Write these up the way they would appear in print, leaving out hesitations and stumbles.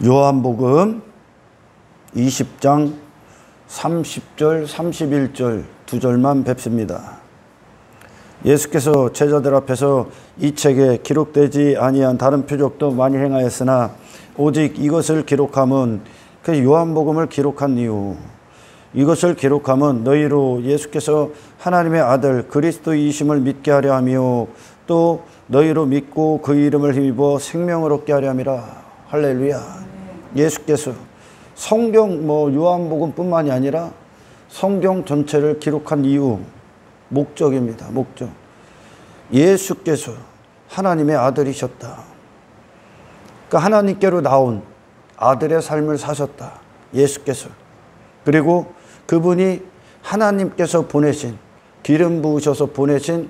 요한복음 20장 30절 31절 두 절만 뵙습니다. 예수께서 제자들 앞에서 이 책에 기록되지 아니한 다른 표적도 많이 행하였으나 오직 이것을 기록함은 그 요한복음을 기록한 이유, 이것을 기록함은 너희로 예수께서 하나님의 아들 그리스도이심을 믿게 하려 하며 또 너희로 믿고 그 이름을 힘입어 생명을 얻게 하려 함이라. 할렐루야. 예수께서 성경 요한복음뿐만이 아니라 성경 전체를 기록한 이유, 목적입니다. 목적. 예수께서 하나님의 아들이셨다. 그러니까 하나님께로 나온 아들의 삶을 사셨다. 예수께서. 그리고 그분이 하나님께서 보내신, 기름 부으셔서 보내신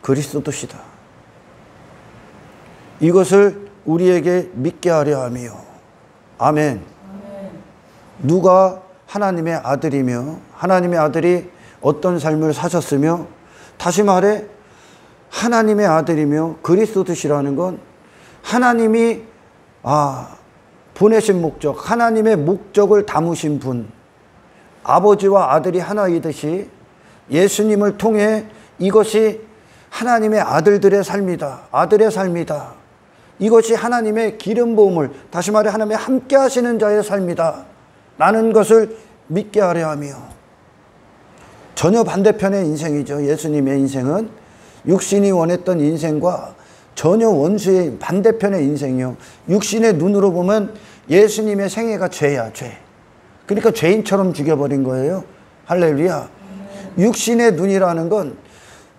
그리스도시다. 이것을 우리에게 믿게 하려 하며. 아멘. 누가 하나님의 아들이며 하나님의 아들이 어떤 삶을 사셨으며, 다시 말해 하나님의 아들이며 그리스도시라는 건 하나님이 보내신 목적, 하나님의 목적을 담으신 분, 아버지와 아들이 하나이듯이 예수님을 통해 이것이 하나님의 아들들의 삶이다. 아들의 삶이다. 이것이 하나님의 기름 부음을, 다시 말해 하나님의 함께 하시는 자의 삶이다 라는 것을 믿게 하려 하며, 전혀 반대편의 인생이죠. 예수님의 인생은 육신이 원했던 인생과 전혀 원수의 반대편의 인생이요. 육신의 눈으로 보면 예수님의 생애가 죄야, 죄. 그러니까 죄인처럼 죽여버린 거예요. 할렐루야. 육신의 눈이라는 건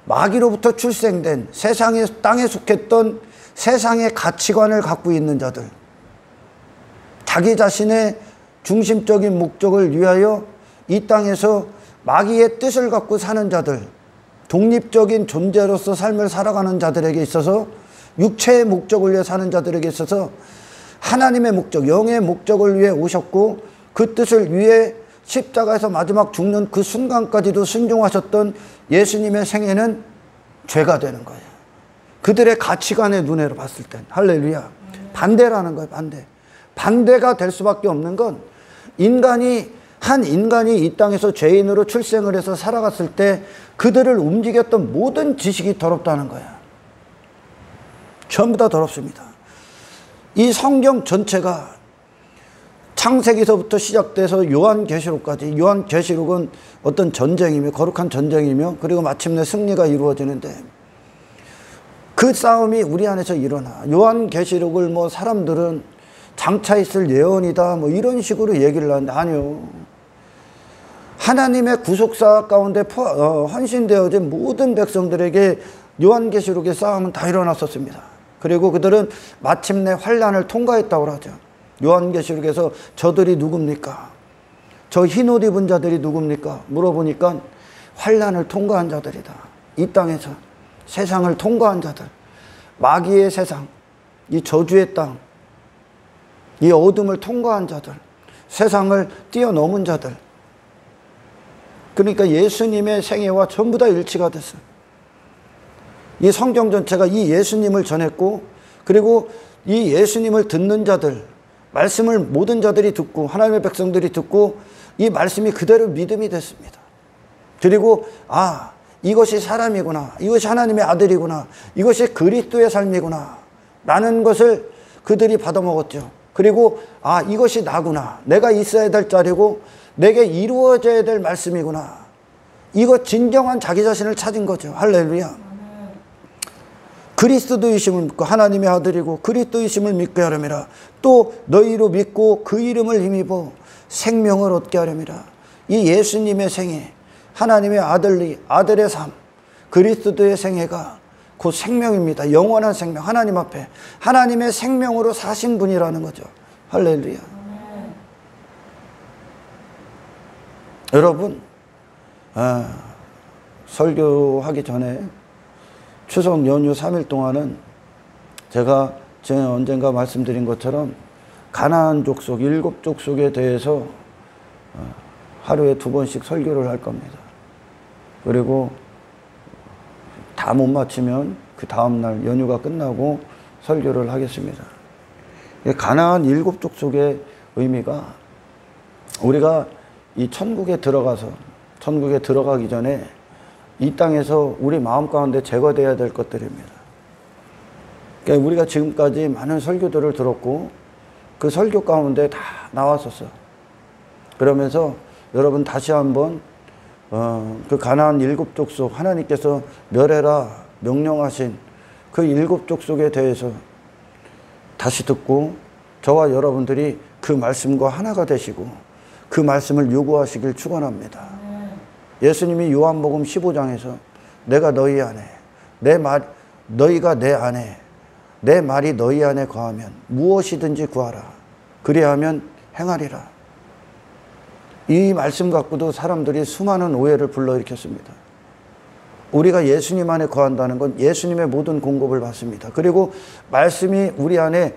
마귀로부터 출생된 세상의 땅에 속했던 세상의 가치관을 갖고 있는 자들, 자기 자신의 중심적인 목적을 위하여 이 땅에서 마귀의 뜻을 갖고 사는 자들, 독립적인 존재로서 삶을 살아가는 자들에게 있어서, 육체의 목적을 위해 사는 자들에게 있어서 하나님의 목적, 영의 목적을 위해 오셨고 그 뜻을 위해 십자가에서 마지막 죽는 그 순간까지도 순종하셨던 예수님의 생애는 죄가 되는 거예요. 그들의 가치관의 눈으로 봤을 땐. 할렐루야. 반대라는 거예요. 반대. 반대가 될 수밖에 없는 건 한 인간이 이 땅에서 죄인으로 출생을 해서 살아갔을 때 그들을 움직였던 모든 지식이 더럽다는 거야. 전부 다 더럽습니다. 이 성경 전체가 창세기서부터 시작돼서 요한계시록까지, 요한계시록은 어떤 전쟁이며 거룩한 전쟁이며 그리고 마침내 승리가 이루어지는데 그 싸움이 우리 안에서 일어나. 요한계시록을 사람들은 장차 있을 예언이다 이런 식으로 얘기를 하는데, 아니요. 하나님의 구속사 가운데 헌신되어진 모든 백성들에게 요한계시록의 싸움은 다 일어났었습니다. 그리고 그들은 마침내 환난을 통과했다고 하죠. 요한계시록에서 저들이 누굽니까? 저 흰옷 입은 자들이 누굽니까? 물어보니까 환난을 통과한 자들이다. 이 땅에서 세상을 통과한 자들, 마귀의 세상, 이 저주의 땅, 이 어둠을 통과한 자들, 세상을 뛰어넘은 자들. 그러니까 예수님의 생애와 전부 다 일치가 됐어요. 이 성경 전체가 이 예수님을 전했고, 그리고 이 예수님을 듣는 자들, 말씀을 모든 자들이 듣고 하나님의 백성들이 듣고 이 말씀이 그대로 믿음이 됐습니다. 그리고 이것이 사람이구나, 이것이 하나님의 아들이구나, 이것이 그리스도의 삶이구나 라는 것을 그들이 받아먹었죠. 그리고 이것이 나구나, 내가 있어야 될 자리고 내게 이루어져야 될 말씀이구나, 이거 진정한 자기 자신을 찾은 거죠. 할렐루야. 그리스도이심을 믿고 하나님의 아들이고 그리스도이심을 믿게 하려니라. 또 너희로 믿고 그 이름을 힘입어 생명을 얻게 하려니라. 이 예수님의 생애, 하나님의 아들의 삶, 그리스도의 생애가 곧 생명입니다. 영원한 생명, 하나님 앞에 하나님의 생명으로 사신 분이라는 거죠. 할렐루야. 여러분, 설교하기 전에 추석 연휴 3일 동안은 제가 언젠가 말씀드린 것처럼 가나안 족속 7족속에 대해서 하루에 2번씩 설교를 할 겁니다. 그리고 다 못 마치면 그 다음날 연휴가 끝나고 설교를 하겠습니다. 가나안 7족속의 의미가 우리가 이 천국에 들어가기 전에 이 땅에서 우리 마음 가운데 제거되어야 될 것들입니다. 그러니까 우리가 지금까지 많은 설교들을 들었고 그 설교 가운데 다 나왔었어. 그러면서 여러분 다시 한번 그 가나안 7족속 하나님께서 멸해라 명령하신 그 7족속에 대해서 다시 듣고 저와 여러분들이 그 말씀과 하나가 되시고 그 말씀을 요구하시길 축원합니다. 예수님이 요한복음 15장에서 내가 너희 안에 너희가 내 안에 내 말이 너희 안에 거하면 무엇이든지 구하라 그리하면 행하리라. 이 말씀 갖고도 사람들이 수많은 오해를 불러일으켰습니다. 우리가 예수님 안에 거한다는 건 예수님의 모든 공급을 받습니다. 그리고 말씀이 우리 안에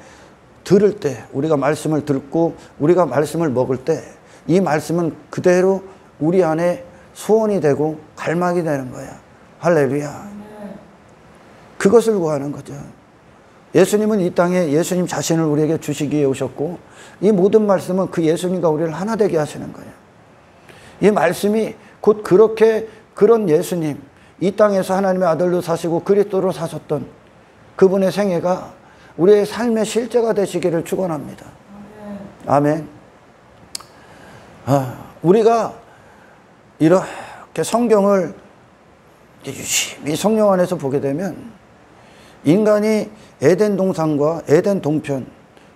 들을 때 우리가 말씀을 듣고 우리가 말씀을 먹을 때 이 말씀은 그대로 우리 안에 소원이 되고 갈망이 되는 거야. 할렐루야. 그것을 구하는 거죠. 예수님은 이 땅에 예수님 자신을 우리에게 주시기 위해 오셨고 이 모든 말씀은 그 예수님과 우리를 하나 되게 하시는 거예요. 이 말씀이 곧 그런 예수님 이 땅에서 하나님의 아들로 사시고 그리스도로 사셨던 그분의 생애가 우리의 삶의 실제가 되시기를 축원합니다. 아멘. 우리가 이렇게 성경을 유심히 성령 안에서 보게 되면 인간이 에덴 동산과 에덴 동편,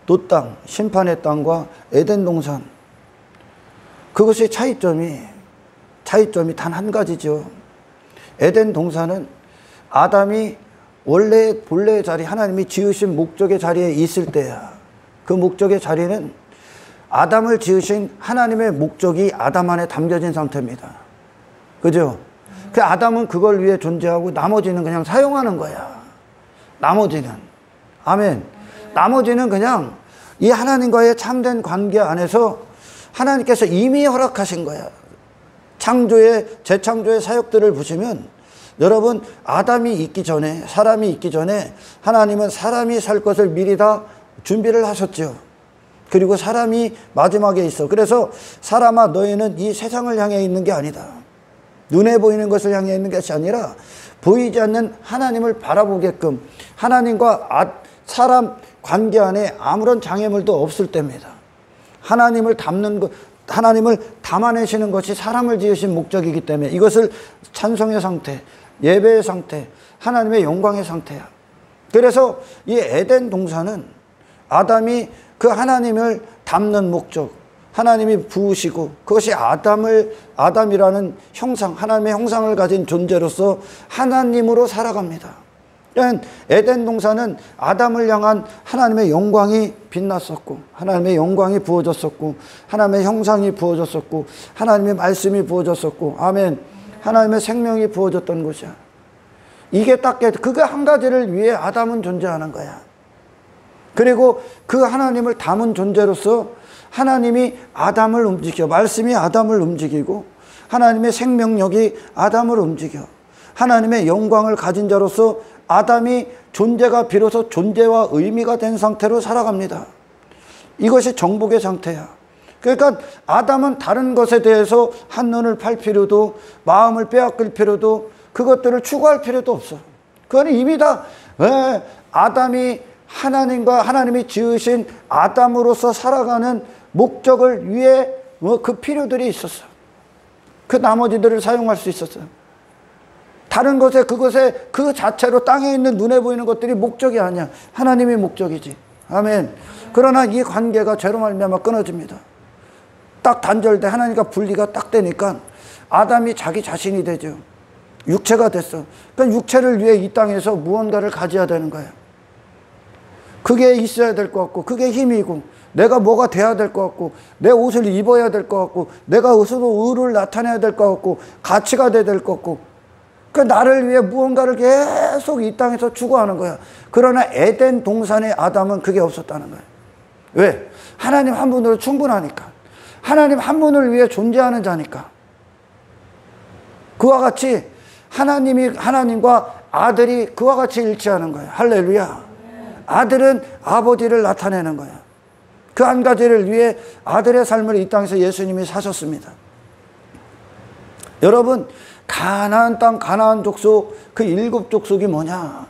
돛땅, 심판의 땅과 에덴 동산 그것의 차이점이 단 한 가지죠. 에덴 동산은 아담이 원래 본래의 자리 하나님이 지으신 목적의 자리에 있을 때야. 그 목적의 자리는 아담을 지으신 하나님의 목적이 아담 안에 담겨진 상태입니다. 그죠? 그 아담은 그걸 위해 존재하고 나머지는 그냥 사용하는 거야. 나머지는. 아멘. 나머지는 그냥 이 하나님과의 참된 관계 안에서 하나님께서 이미 허락하신 거야. 재창조의 사역들을 보시면 여러분 아담이 있기 전에 사람이 있기 전에 하나님은 사람이 살 것을 미리 다 준비를 하셨죠. 그리고 사람이 마지막에 있어. 그래서 사람아 너희는 이 세상을 향해 있는 게 아니다. 눈에 보이는 것을 향해 있는 것이 아니라 보이지 않는 하나님을 바라보게끔 하나님과 사람 관계 안에 아무런 장애물도 없을 때입니다. 하나님을 담아내시는 것이 사람을 지으신 목적이기 때문에 이것을 찬송의 상태, 예배의 상태, 하나님의 영광의 상태야. 그래서 이 에덴 동산은 아담이 그 하나님을 담는 목적, 하나님이 부으시고 그것이 아담이라는 형상, 하나님의 형상을 가진 존재로서 하나님으로 살아갑니다. 에덴 동산은 아담을 향한 하나님의 영광이 빛났었고 하나님의 영광이 부어졌었고 하나님의 형상이 부어졌었고 하나님의 말씀이 부어졌었고 아멘. 하나님의 생명이 부어졌던 곳이야. 이게 딱 그거 한 가지를 위해 아담은 존재하는 거야. 그리고 그 하나님을 담은 존재로서 하나님이 아담을 움직여 말씀이 아담을 움직이고 하나님의 생명력이 아담을 움직여 하나님의 영광을 가진 자로서 아담이 존재가 비로소 존재와 의미가 된 상태로 살아갑니다. 이것이 정복의 상태야. 그러니까 아담은 다른 것에 대해서 한눈을 팔 필요도 마음을 빼앗길 필요도 그것들을 추구할 필요도 없어. 그건 이미 다 아담이 하나님이 지으신 아담으로서 살아가는 목적을 위해 그 필요들이 있었어. 그 나머지들을 사용할 수 있었어요. 다른 것에 그것에 그 자체로 땅에 있는 눈에 보이는 것들이 목적이 아니야. 하나님이 목적이지. 아멘. 그러나 이 관계가 죄로 말미암아 끊어집니다. 딱 단절돼 하나님과 분리가 딱 되니까 아담이 자기 자신이 되죠. 육체가 됐어. 그러니까 육체를 위해 이 땅에서 무언가를 가져야 되는 거야. 그게 있어야 될 것 같고 그게 힘이고 내가 뭐가 돼야 될 것 같고 내 옷을 입어야 될 것 같고 내가 스스로 의를 나타내야 될 것 같고 가치가 돼야 될 것 같고 그 나를 위해 무언가를 계속 이 땅에서 추구하는 거야. 그러나 에덴 동산의 아담은 그게 없었다는 거야. 왜? 하나님 한 분으로 충분하니까. 하나님 한 분을 위해 존재하는 자니까. 그와 같이 하나님과 아들이 그와 같이 일치하는 거야. 할렐루야. 아들은 아버지를 나타내는 거야. 그 한 가지를 위해 아들의 삶을 이 땅에서 예수님이 사셨습니다. 여러분, 가나안 땅, 가나안 족속, 그 7 족속이 뭐냐?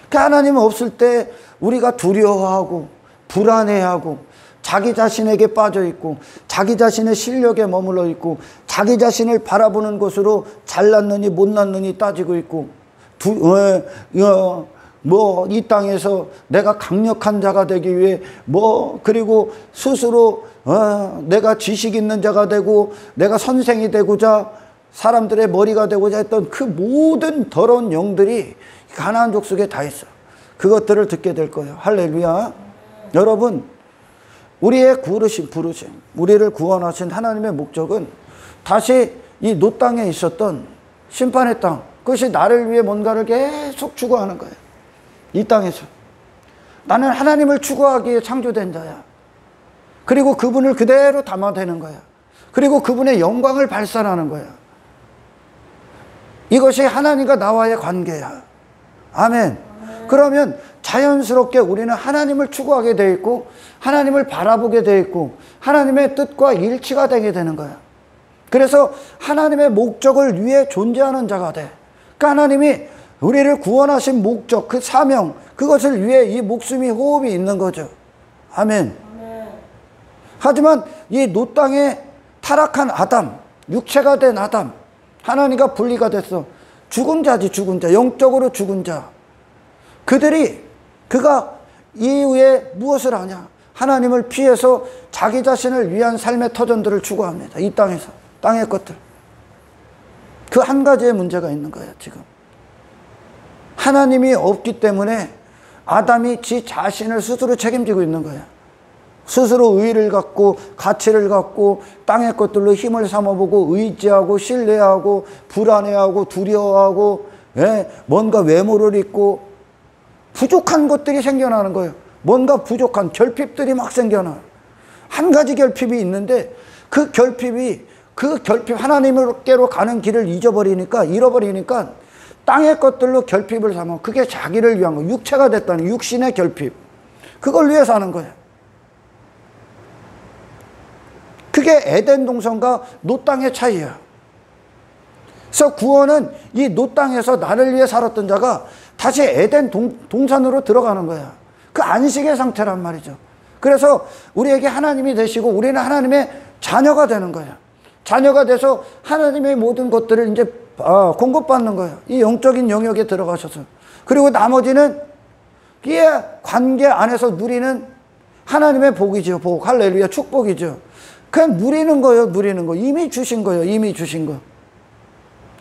그 하나님 없을 때 우리가 두려워하고 불안해하고 자기 자신에게 빠져 있고 자기 자신의 실력에 머물러 있고 자기 자신을 바라보는 것으로 잘났느니 못났느니 따지고 있고 이 땅에서 내가 강력한 자가 되기 위해 그리고 스스로 내가 지식 있는 자가 되고 내가 선생이 되고자 사람들의 머리가 되고자 했던 그 모든 더러운 영들이 가나안 족속에 다 있어. 그것들을 듣게 될 거예요. 할렐루야. 여러분, 우리의 부르심, 우리를 구원하신 하나님의 목적은 다시 이 노 땅에 있었던 심판의 땅, 그것이 나를 위해 뭔가를 계속 추구하는 거예요. 이 땅에서 나는 하나님을 추구하기에 창조된 자야. 그리고 그분을 그대로 담아대는 거야. 그리고 그분의 영광을 발산하는 거야. 이것이 하나님과 나와의 관계야. 아멘. 그러면 자연스럽게 우리는 하나님을 추구하게 되어 있고 하나님을 바라보게 되어 있고 하나님의 뜻과 일치가 되게 되는 거야. 그래서 하나님의 목적을 위해 존재하는 자가 돼. 그러니까 하나님이 우리를 구원하신 목적, 그 사명, 그것을 위해 이 목숨이 호흡이 있는 거죠. 아멘. 하지만 이 노 땅에 타락한 아담, 육체가 된 아담, 하나님과 분리가 됐어. 죽은 자지, 죽은 자. 영적으로 죽은 자. 그가 이후에 무엇을 하냐? 하나님을 피해서 자기 자신을 위한 삶의 터전들을 추구합니다. 이 땅에서. 땅의 것들. 그 한 가지의 문제가 있는 거예요, 지금. 하나님이 없기 때문에 아담이 지 자신을 스스로 책임지고 있는 거예요. 스스로 의의를 갖고 가치를 갖고 땅의 것들로 힘을 삼아보고 의지하고 신뢰하고 불안해하고 두려워하고 뭔가 외모를 입고 부족한 것들이 생겨나는 거예요. 뭔가 부족한 결핍들이 막 생겨나요. 한 가지 결핍이 있는데 그 결핍 하나님께로 가는 길을 잃어버리니까 땅의 것들로 결핍을 삼아 그게 자기를 위한 거, 육체가 됐다는 육신의 결핍, 그걸 위해 사는 거예요. 그게 에덴 동산과 노 땅의 차이야. 그래서 구원은 이 노 땅에서 나를 위해 살았던 자가 다시 에덴 동산으로 들어가는 거야. 그 안식의 상태란 말이죠. 그래서 우리에게 하나님이 되시고 우리는 하나님의 자녀가 되는 거야. 자녀가 돼서 하나님의 모든 것들을 이제 공급받는 거예요. 이 영적인 영역에 들어가셔서. 그리고 나머지는 이 관계 안에서 누리는 하나님의 복이죠. 복. 할렐루야. 축복이죠. 그냥 누리는 거예요. 누리는 거. 이미 주신 거예요. 이미 주신 거.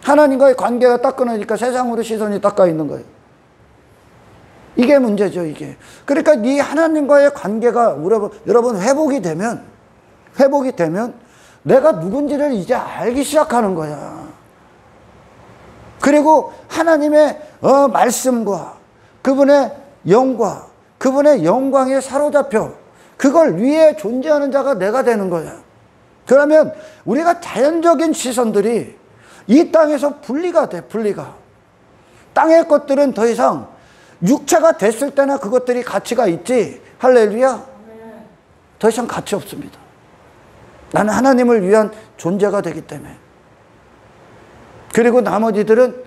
하나님과의 관계가 딱 끊어지니까 세상으로 시선이 딱 가 있는 거예요. 이게 문제죠, 이게. 그러니까 이 하나님과의 관계가 여러분 회복이 되면 내가 누군지를 이제 알기 시작하는 거야. 그리고 하나님의 말씀과 그분의 영과 그분의 영광에 사로잡혀 그걸 위해 존재하는 자가 내가 되는 거야. 그러면 우리가 자연적인 시선들이 이 땅에서 분리가 돼, 분리가. 땅의 것들은 더 이상 육체가 됐을 때나 그것들이 가치가 있지. 할렐루야. 더 이상 가치 없습니다. 나는 하나님을 위한 존재가 되기 때문에. 그리고 나머지들은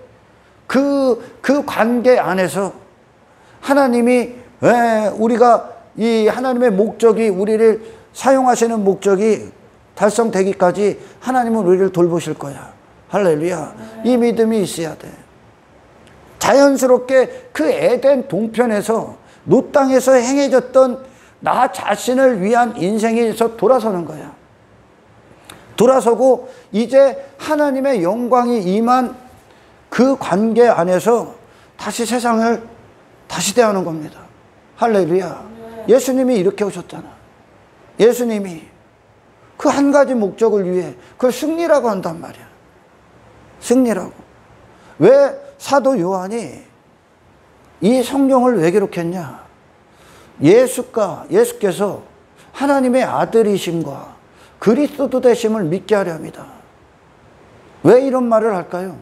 그 관계 안에서 하나님이 우리가 이 하나님의 목적이 우리를 사용하시는 목적이 달성되기까지 하나님은 우리를 돌보실 거야. 할렐루야. 이 믿음이 있어야 돼. 자연스럽게 그 에덴 동편에서 노 땅에서 행해졌던 나 자신을 위한 인생에서 돌아서는 거야. 돌아서고 이제 하나님의 영광이 임한 그 관계 안에서 다시 세상을 다시 대하는 겁니다. 할렐루야. 예수님이 이렇게 오셨잖아. 예수님이 그 한 가지 목적을 위해 그걸 승리라고 한단 말이야. 승리라고. 왜 사도 요한이 이 성경을 왜 기록했냐? 예수께서 하나님의 아들이심과 그리스도 되심을 믿게 하려 합니다. 왜 이런 말을 할까요?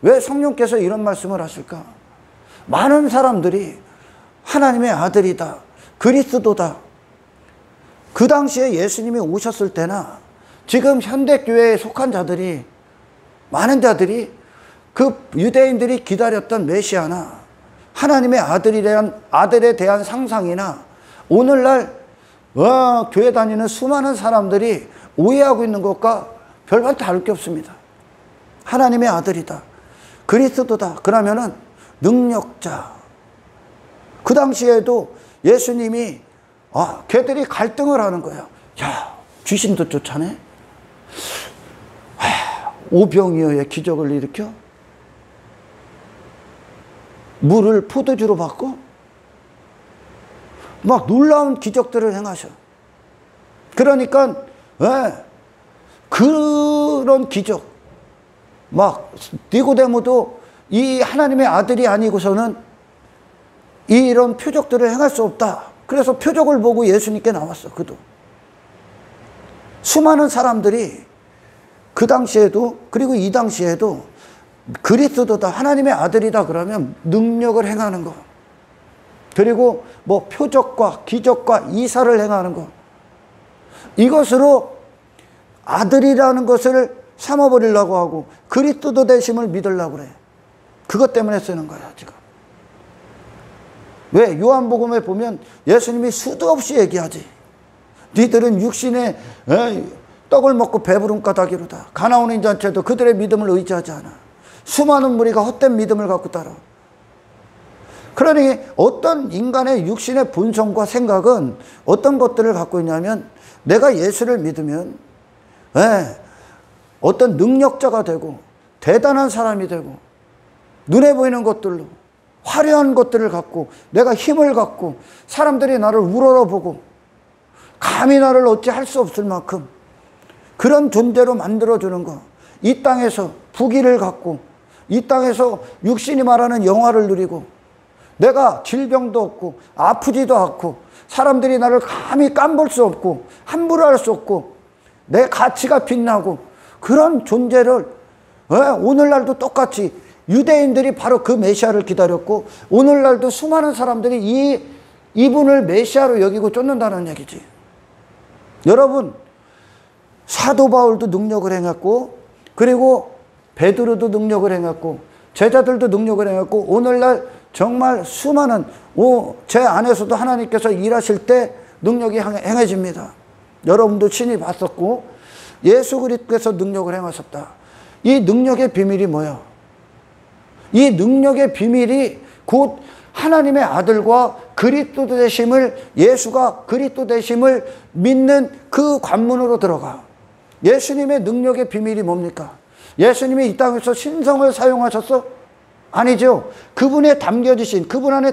왜 성령께서 이런 말씀을 하실까? 많은 사람들이 하나님의 아들이다, 그리스도다, 그 당시에 예수님이 오셨을 때나 지금 현대교회에 속한 자들이, 많은 자들이 그 유대인들이 기다렸던 메시아나 하나님의 아들에 대한 상상이나 오늘날 교회 다니는 수많은 사람들이 오해하고 있는 것과 별반 다를 게 없습니다. 하나님의 아들이다, 그리스도다, 그러면은 능력자. 그 당시에도 예수님이 걔들이 갈등을 하는 거야. 야, 귀신도 쫓아내? 오병이어의 기적을 일으켜? 물을 포도주로 바꿔? 막 놀라운 기적들을 행하셔. 그러니까 그런 기적, 막 니고데모도 이 하나님의 아들이 아니고서는 이런 표적들을 행할 수 없다. 그래서 표적을 보고 예수님께 나왔어. 그도 수많은 사람들이 그 당시에도, 그리고 이 당시에도 그리스도다, 하나님의 아들이다 그러면 능력을 행하는 거, 그리고 뭐 표적과 기적과 이사를 행하는 거, 이것으로 아들이라는 것을 삼아버리려고 하고 그리스도 되심을 믿으려고 그래. 그것 때문에 쓰는 거야 지금. 왜? 요한복음에 보면 예수님이 수도 없이 얘기하지. 니들은 육신의 떡을 먹고 배부른 까닭이로다. 가나온 인자한테도 그들의 믿음을 의지하지 않아. 수많은 무리가 헛된 믿음을 갖고 따라. 그러니 어떤 인간의 육신의 본성과 생각은 어떤 것들을 갖고 있냐면, 내가 예수를 믿으면 어떤 능력자가 되고 대단한 사람이 되고 눈에 보이는 것들로 화려한 것들을 갖고 내가 힘을 갖고 사람들이 나를 우러러보고 감히 나를 어찌 할 수 없을 만큼 그런 존재로 만들어주는 거. 이 땅에서 부귀를 갖고 이 땅에서 육신이 말하는 영화를 누리고 내가 질병도 없고 아프지도 않고 사람들이 나를 감히 깜볼 수 없고 함부로 할 수 없고 내 가치가 빛나고 그런 존재를 오늘날도 똑같이 유대인들이 바로 그 메시아를 기다렸고 오늘날도 수많은 사람들이 이분을 메시아로 여기고 쫓는다는 얘기지. 여러분, 사도 바울도 능력을 행했고 그리고 베드로도 능력을 행했고 제자들도 능력을 행했고 오늘날 정말 수많은 제 안에서도 하나님께서 일하실 때 능력이 행해집니다. 여러분도 친히 봤었고 예수 그리스도께서 능력을 행하셨다. 이 능력의 비밀이 뭐야? 이 능력의 비밀이 곧 하나님의 아들과 그리스도 되심을, 예수가 그리스도 되심을 믿는 그 관문으로 들어가. 예수님의 능력의 비밀이 뭡니까? 예수님이 이 땅에서 신성을 사용하셨어? 아니죠. 그분 안에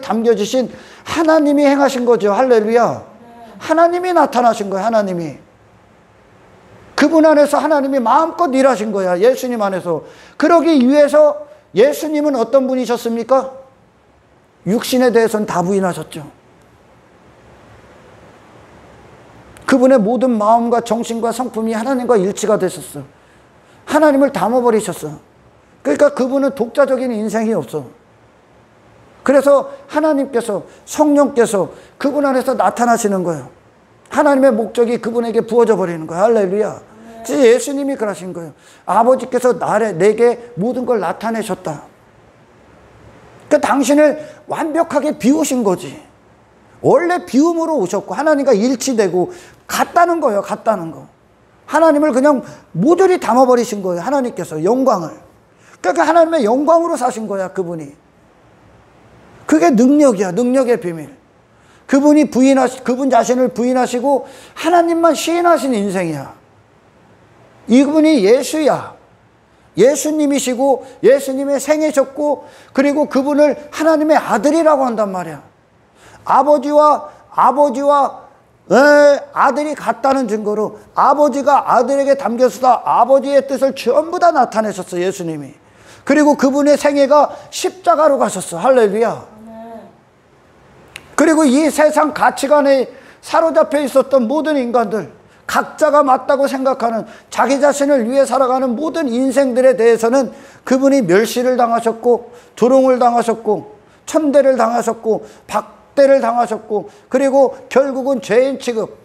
담겨지신 하나님이 행하신 거죠. 할렐루야. 하나님이 나타나신 거야. 하나님이. 그분 안에서 하나님이 마음껏 일하신 거야. 예수님 안에서. 그러기 위해서 예수님은 어떤 분이셨습니까? 육신에 대해서는 다 부인하셨죠. 그분의 모든 마음과 정신과 성품이 하나님과 일치가 되셨어. 하나님을 담아버리셨어. 그러니까 그분은 독자적인 인생이 없어. 그래서 하나님께서, 성령께서 그분 안에서 나타나시는 거예요. 하나님의 목적이 그분에게 부어져 버리는 거예요. 할렐루야. 예수님이 그러신 거예요. 아버지께서 내게 모든 걸 나타내셨다. 그 당신을 완벽하게 비우신 거지. 원래 비움으로 오셨고 하나님과 일치되고 같다는 거예요. 같다는 거. 하나님을 그냥 모조리 담아버리신 거예요. 하나님께서 영광을. 그러니까 하나님의 영광으로 사신 거야. 그분이. 그게 능력이야. 능력의 비밀. 그분 자신을 부인하시고 하나님만 시인하신 인생이야. 이분이 예수야. 예수님이시고 예수님의 생이셨고 그리고 그분을 하나님의 아들이라고 한단 말이야. 아버지와 아들이 같다는 증거로 아버지가 아들에게 담겨서다 아버지의 뜻을 전부 다 나타내셨어. 예수님이. 그리고 그분의 생애가 십자가로 가셨어. 할렐루야. 그리고 이 세상 가치관에 사로잡혀 있었던 모든 인간들, 각자가 맞다고 생각하는 자기 자신을 위해 살아가는 모든 인생들에 대해서는 그분이 멸시를 당하셨고 조롱을 당하셨고 천대를 당하셨고 박대를 당하셨고 그리고 결국은 죄인 취급,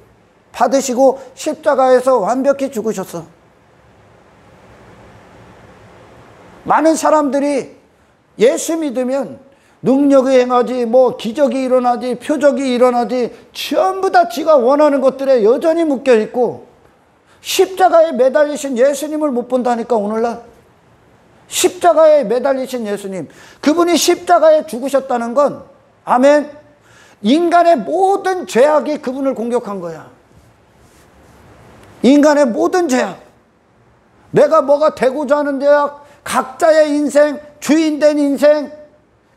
받으시고 십자가에서 완벽히 죽으셨어. 많은 사람들이 예수 믿으면 능력이 행하지, 뭐 기적이 일어나지, 표적이 일어나지, 전부 다 지가 원하는 것들에 여전히 묶여있고 십자가에 매달리신 예수님을 못 본다니까. 오늘날 십자가에 매달리신 예수님, 그분이 십자가에 죽으셨다는 건, 아멘, 인간의 모든 죄악이 그분을 공격한 거야. 인간의 모든 죄악, 내가 뭐가 되고자 하는 죄악, 각자의 인생, 주인된 인생,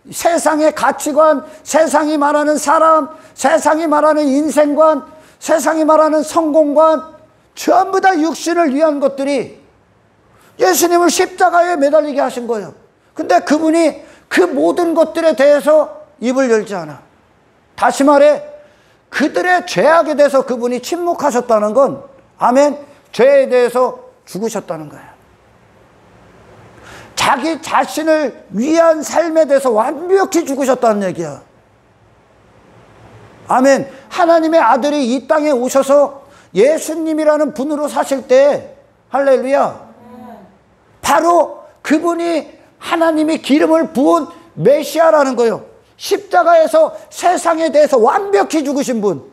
세상의 가치관, 세상이 말하는 사람, 세상이 말하는 인생관, 세상이 말하는 성공관, 전부 다 육신을 위한 것들이 예수님을 십자가에 매달리게 하신 거예요. 근데 그분이 그 모든 것들에 대해서 입을 열지 않아. 다시 말해, 그들의 죄악에 대해서 그분이 침묵하셨다는 건, 아멘, 죄에 대해서 죽으셨다는 거예요. 자기 자신을 위한 삶에 대해서 완벽히 죽으셨다는 얘기야. 아멘. 하나님의 아들이 이 땅에 오셔서 예수님이라는 분으로 사실 때, 할렐루야, 바로 그분이 하나님이 기름을 부은 메시아라는 거예요. 십자가에서 세상에 대해서 완벽히 죽으신 분.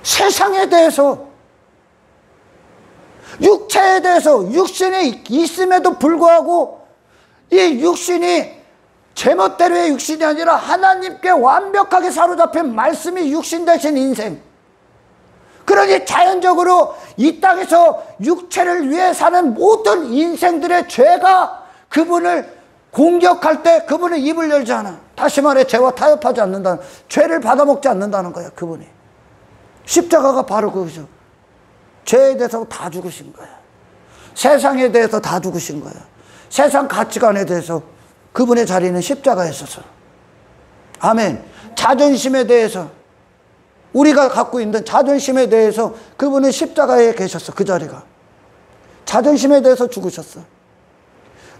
세상에 대해서, 육체에 대해서, 육신이 있음에도 불구하고 이 육신이 제멋대로의 육신이 아니라 하나님께 완벽하게 사로잡힌 말씀이 육신 되신 인생. 그러니 자연적으로 이 땅에서 육체를 위해 사는 모든 인생들의 죄가 그분을 공격할 때 그분은 입을 열지 않아. 다시 말해, 죄와 타협하지 않는다는, 죄를 받아먹지 않는다는 거야. 그분이 십자가가 바로 그것이죠. 죄에 대해서 다 죽으신 거야. 세상에 대해서 다 죽으신 거야. 세상 가치관에 대해서 그분의 자리는 십자가에 있었어. 아멘. 자존심에 대해서, 우리가 갖고 있는 자존심에 대해서 그분은 십자가에 계셨어. 그 자리가. 자존심에 대해서 죽으셨어.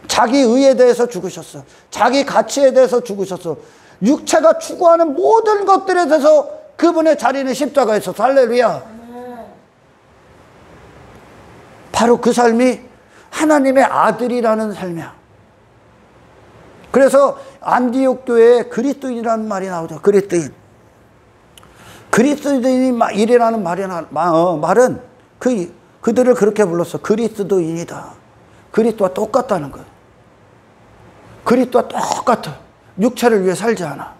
자기 의에 대해서 죽으셨어. 자기 가치에 대해서 죽으셨어. 육체가 추구하는 모든 것들에 대해서 그분의 자리는 십자가에 있었어. 할렐루야. 바로 그 삶이 하나님의 아들이라는 삶이야. 그래서 안디옥 교회에 그리스도인이라는 말이 나오죠. 그리스도인. 그리스도인이라는 말은 그들을 그렇게 불렀어. 그리스도인이다. 그리스도와 똑같다는 거예요. 그리스도와 똑같아. 육체를 위해 살지 않아.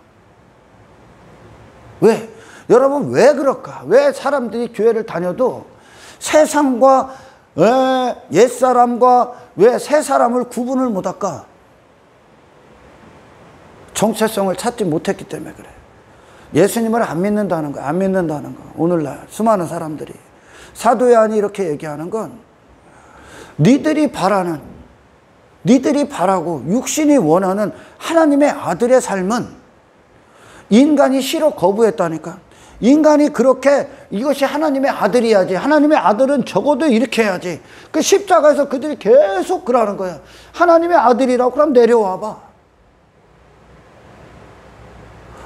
왜? 여러분, 왜 그럴까? 왜 사람들이 교회를 다녀도 세상과 옛사람과 왜 새사람을 구분을 못할까? 정체성을 찾지 못했기 때문에 그래. 예수님을 안 믿는다는 거야. 안 믿는다는 거. 오늘날 수많은 사람들이. 사도 요한이 이렇게 얘기하는 건, 니들이 바라고 육신이 원하는 하나님의 아들의 삶은 인간이 싫어 거부했다니까. 인간이 그렇게 이것이 하나님의 아들이야지, 하나님의 아들은 적어도 이렇게 해야지. 그 십자가에서 그들이 계속 그러는 거야. 하나님의 아들이라고 그럼 내려와봐.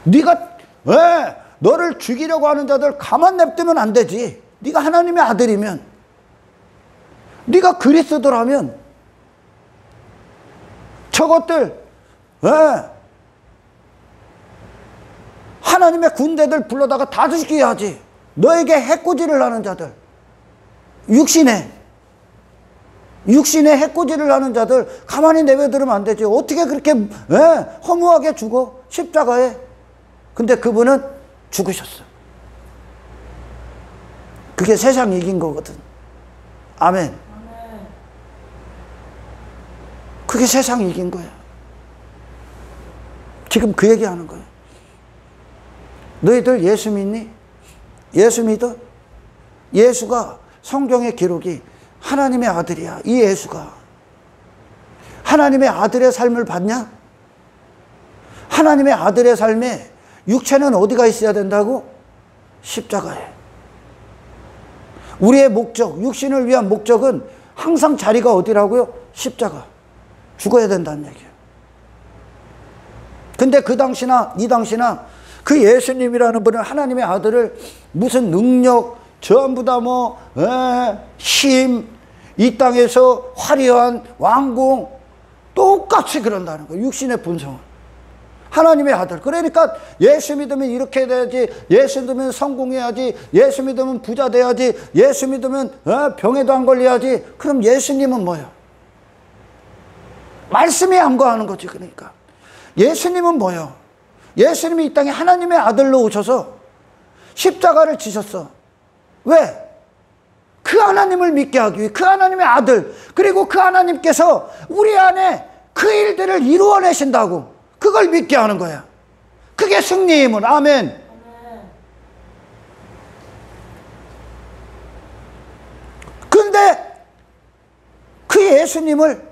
네가 왜 너를 죽이려고 하는 자들 가만 냅두면 안 되지. 네가 하나님의 아들이면, 네가 그리스도라면 저것들 하나님의 군대들 불러다가 다 죽이게 하지. 너에게 해코지를 하는 자들, 육신에 해코지를 하는 자들 가만히 내버려두면 안 되지. 어떻게 그렇게 허무하게 죽어? 십자가에. 근데 그분은 죽으셨어. 그게 세상 이긴 거거든. 아멘. 그게 세상 이긴 거야. 지금 그 얘기하는 거야. 너희들 예수 믿니? 예수 믿어? 예수가, 성경의 기록이 하나님의 아들이야. 이 예수가 하나님의 아들의 삶을 받냐? 하나님의 아들의 삶에 육체는 어디가 있어야 된다고? 십자가에. 우리의 목적, 육신을 위한 목적은 항상 자리가 어디라고요? 십자가. 죽어야 된다는 얘기예요. 근데 그 당시나 이 당시나 그 예수님이라는 분은 하나님의 아들을 무슨 능력, 전부 다 힘, 이 땅에서 화려한 왕궁, 똑같이 그런다는 거예요. 육신의 분성은. 하나님의 아들. 그러니까 예수 믿으면 이렇게 돼야지, 예수 믿으면 성공해야지, 예수 믿으면 부자 돼야지, 예수 믿으면 병에도 안 걸려야지. 그럼 예수님은 뭐예요? 말씀에 안거하는 거지. 그러니까 예수님은 뭐예요? 예수님이 이 땅에 하나님의 아들로 오셔서 십자가를 지셨어. 왜? 그 하나님을 믿게 하기 위해, 그 하나님의 아들, 그리고 그 하나님께서 우리 안에 그 일들을 이루어내신다고, 그걸 믿게 하는 거야. 그게 승리의 힘은. 아멘. 근데 그 예수님을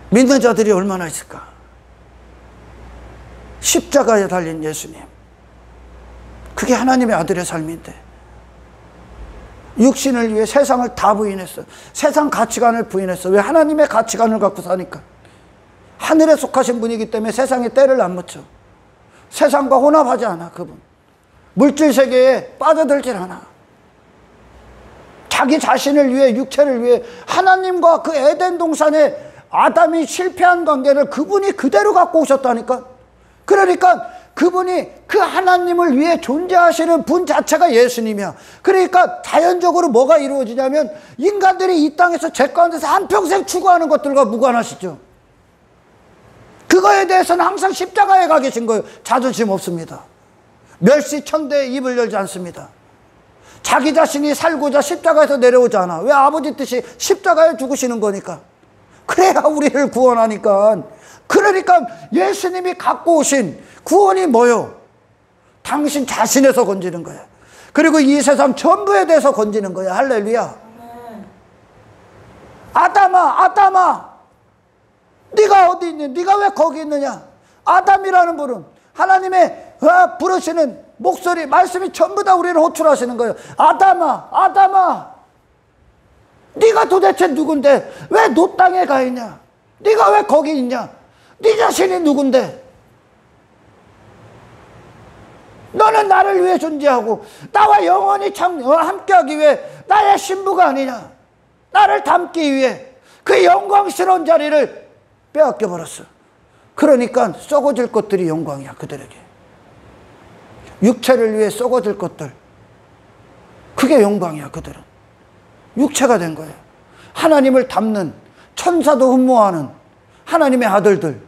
믿는 자들이 얼마나 있을까? 십자가에 달린 예수님, 그게 하나님의 아들의 삶인데 육신을 위해 세상을 다 부인했어. 세상 가치관을 부인했어. 왜? 하나님의 가치관을 갖고 사니까. 하늘에 속하신 분이기 때문에 세상에 때를 안 묻혀. 세상과 혼합하지 않아. 그분 물질 세계에 빠져들질 않아. 자기 자신을 위해, 육체를 위해 하나님과 그 에덴 동산에 아담이 실패한 관계를 그분이 그대로 갖고 오셨다니까. 그러니까 그분이 그 하나님을 위해 존재하시는 분 자체가 예수님이야. 그러니까 자연적으로 뭐가 이루어지냐면 인간들이 이 땅에서 죄 가운데서 한평생 추구하는 것들과 무관하시죠. 그거에 대해서는 항상 십자가에 가 계신 거예요. 자존심 없습니다. 멸시천대에 입을 열지 않습니다. 자기 자신이 살고자 십자가에서 내려오지 않아. 왜? 아버지 뜻이 십자가에 죽으시는 거니까. 그래야 우리를 구원하니까. 그러니까 예수님이 갖고 오신 구원이 뭐요? 당신 자신에서 건지는 거야. 그리고 이 세상 전부에 대해서 건지는 거야. 할렐루야. 아담아, 네가 어디 있니? 네가 왜 거기 있느냐? 아담이라는 분은 하나님의 부르시는 목소리, 말씀이 전부 다 우리를 호출하시는 거예요. 아담아, 네가 도대체 누군데? 왜 노 땅에 가 있냐? 네가 왜 거기 있냐? 네 자신이 누군데? 너는 나를 위해 존재하고 나와 영원히 함께하기 위해 나의 신부가 아니냐? 나를 닮기 위해 그 영광스러운 자리를 빼앗겨 버렸어. 그러니까 썩어질 것들이 영광이야. 그들에게 육체를 위해 썩어질 것들, 그게 영광이야. 그들은 육체가 된 거예요. 하나님을 닮는, 천사도 흠모하는 하나님의 아들들.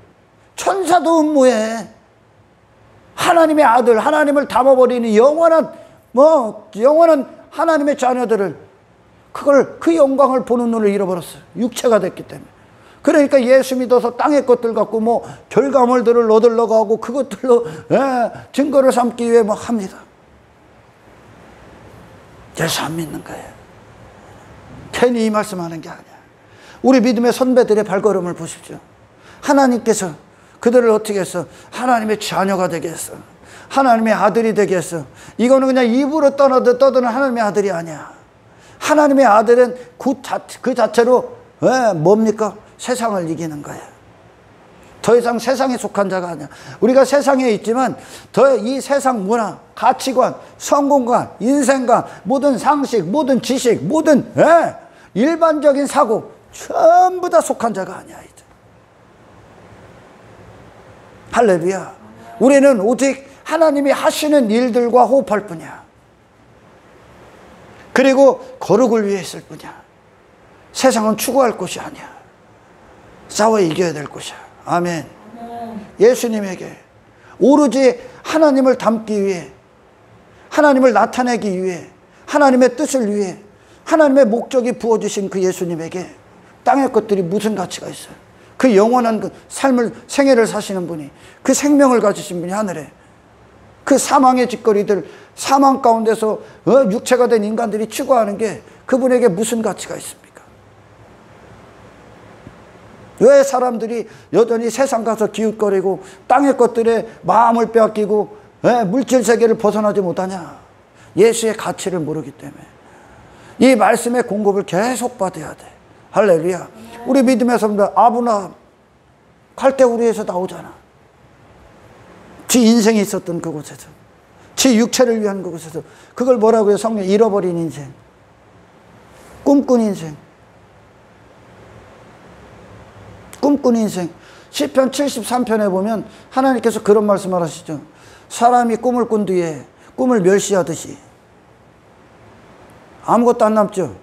천사도 흠모해. 하나님의 아들, 하나님을 담아버리는 영원한 하나님의 자녀들을, 그 영광을 보는 눈을 잃어버렸어요. 육체가 됐기 때문에. 그러니까 예수 믿어서 땅의 것들 갖고 결과물들을 얻으려고 하고 그것들로 증거를 삼기 위해 합니다. 예수 안 믿는 거예요. 괜히 이 말씀하는 게 아니야. 우리 믿음의 선배들의 발걸음을 보십시오. 하나님께서 그들을 어떻게 했어? 하나님의 자녀가 되게 했어. 하나님의 아들이 되게 했어. 이거는 그냥 입으로 떠드는 하나님의 아들이 아니야. 하나님의 아들은 그 자체로 뭡니까? 세상을 이기는 거야. 더 이상 세상에 속한 자가 아니야. 우리가 세상에 있지만 이 세상 문화, 가치관, 성공관, 인생관, 모든 상식, 모든 지식, 모든 일반적인 사고 전부 다 속한 자가 아니야. 이제. 할렐루야. 우리는 오직 하나님이 하시는 일들과 호흡할 뿐이야. 그리고 거룩을 위해 있을 뿐이야. 세상은 추구할 곳이 아니야. 싸워 이겨야 될 곳이야. 아멘. 예수님에게 오로지 하나님을 닮기 위해, 하나님을 나타내기 위해, 하나님의 뜻을 위해, 하나님의 목적이 부어주신 그 예수님에게 땅의 것들이 무슨 가치가 있어요? 그 영원한 그 생애를 사시는 분이, 그 생명을 가지신 분이 하늘에, 그 사망의 짓거리들, 사망 가운데서 육체가 된 인간들이 추구하는 게 그분에게 무슨 가치가 있습니까? 왜 사람들이 여전히 세상 가서 기웃거리고 땅의 것들에 마음을 빼앗기고 물질 세계를 벗어나지 못하냐? 예수의 가치를 모르기 때문에. 이 말씀의 공급을 계속 받아야 돼. 할렐루야. 우리 믿음의 성도 아브라함, 갈대우리에서 나오잖아. 지 인생이 있었던 그곳에서, 지 육체를 위한 그곳에서, 그걸 뭐라고 해요? 성경 잃어버린 인생, 꿈꾼 인생, 꿈꾼 인생. 시편 73편에 보면 하나님께서 그런 말씀을 하시죠. 사람이 꿈을 꾼 뒤에 꿈을 멸시하듯이. 아무것도 안 남죠.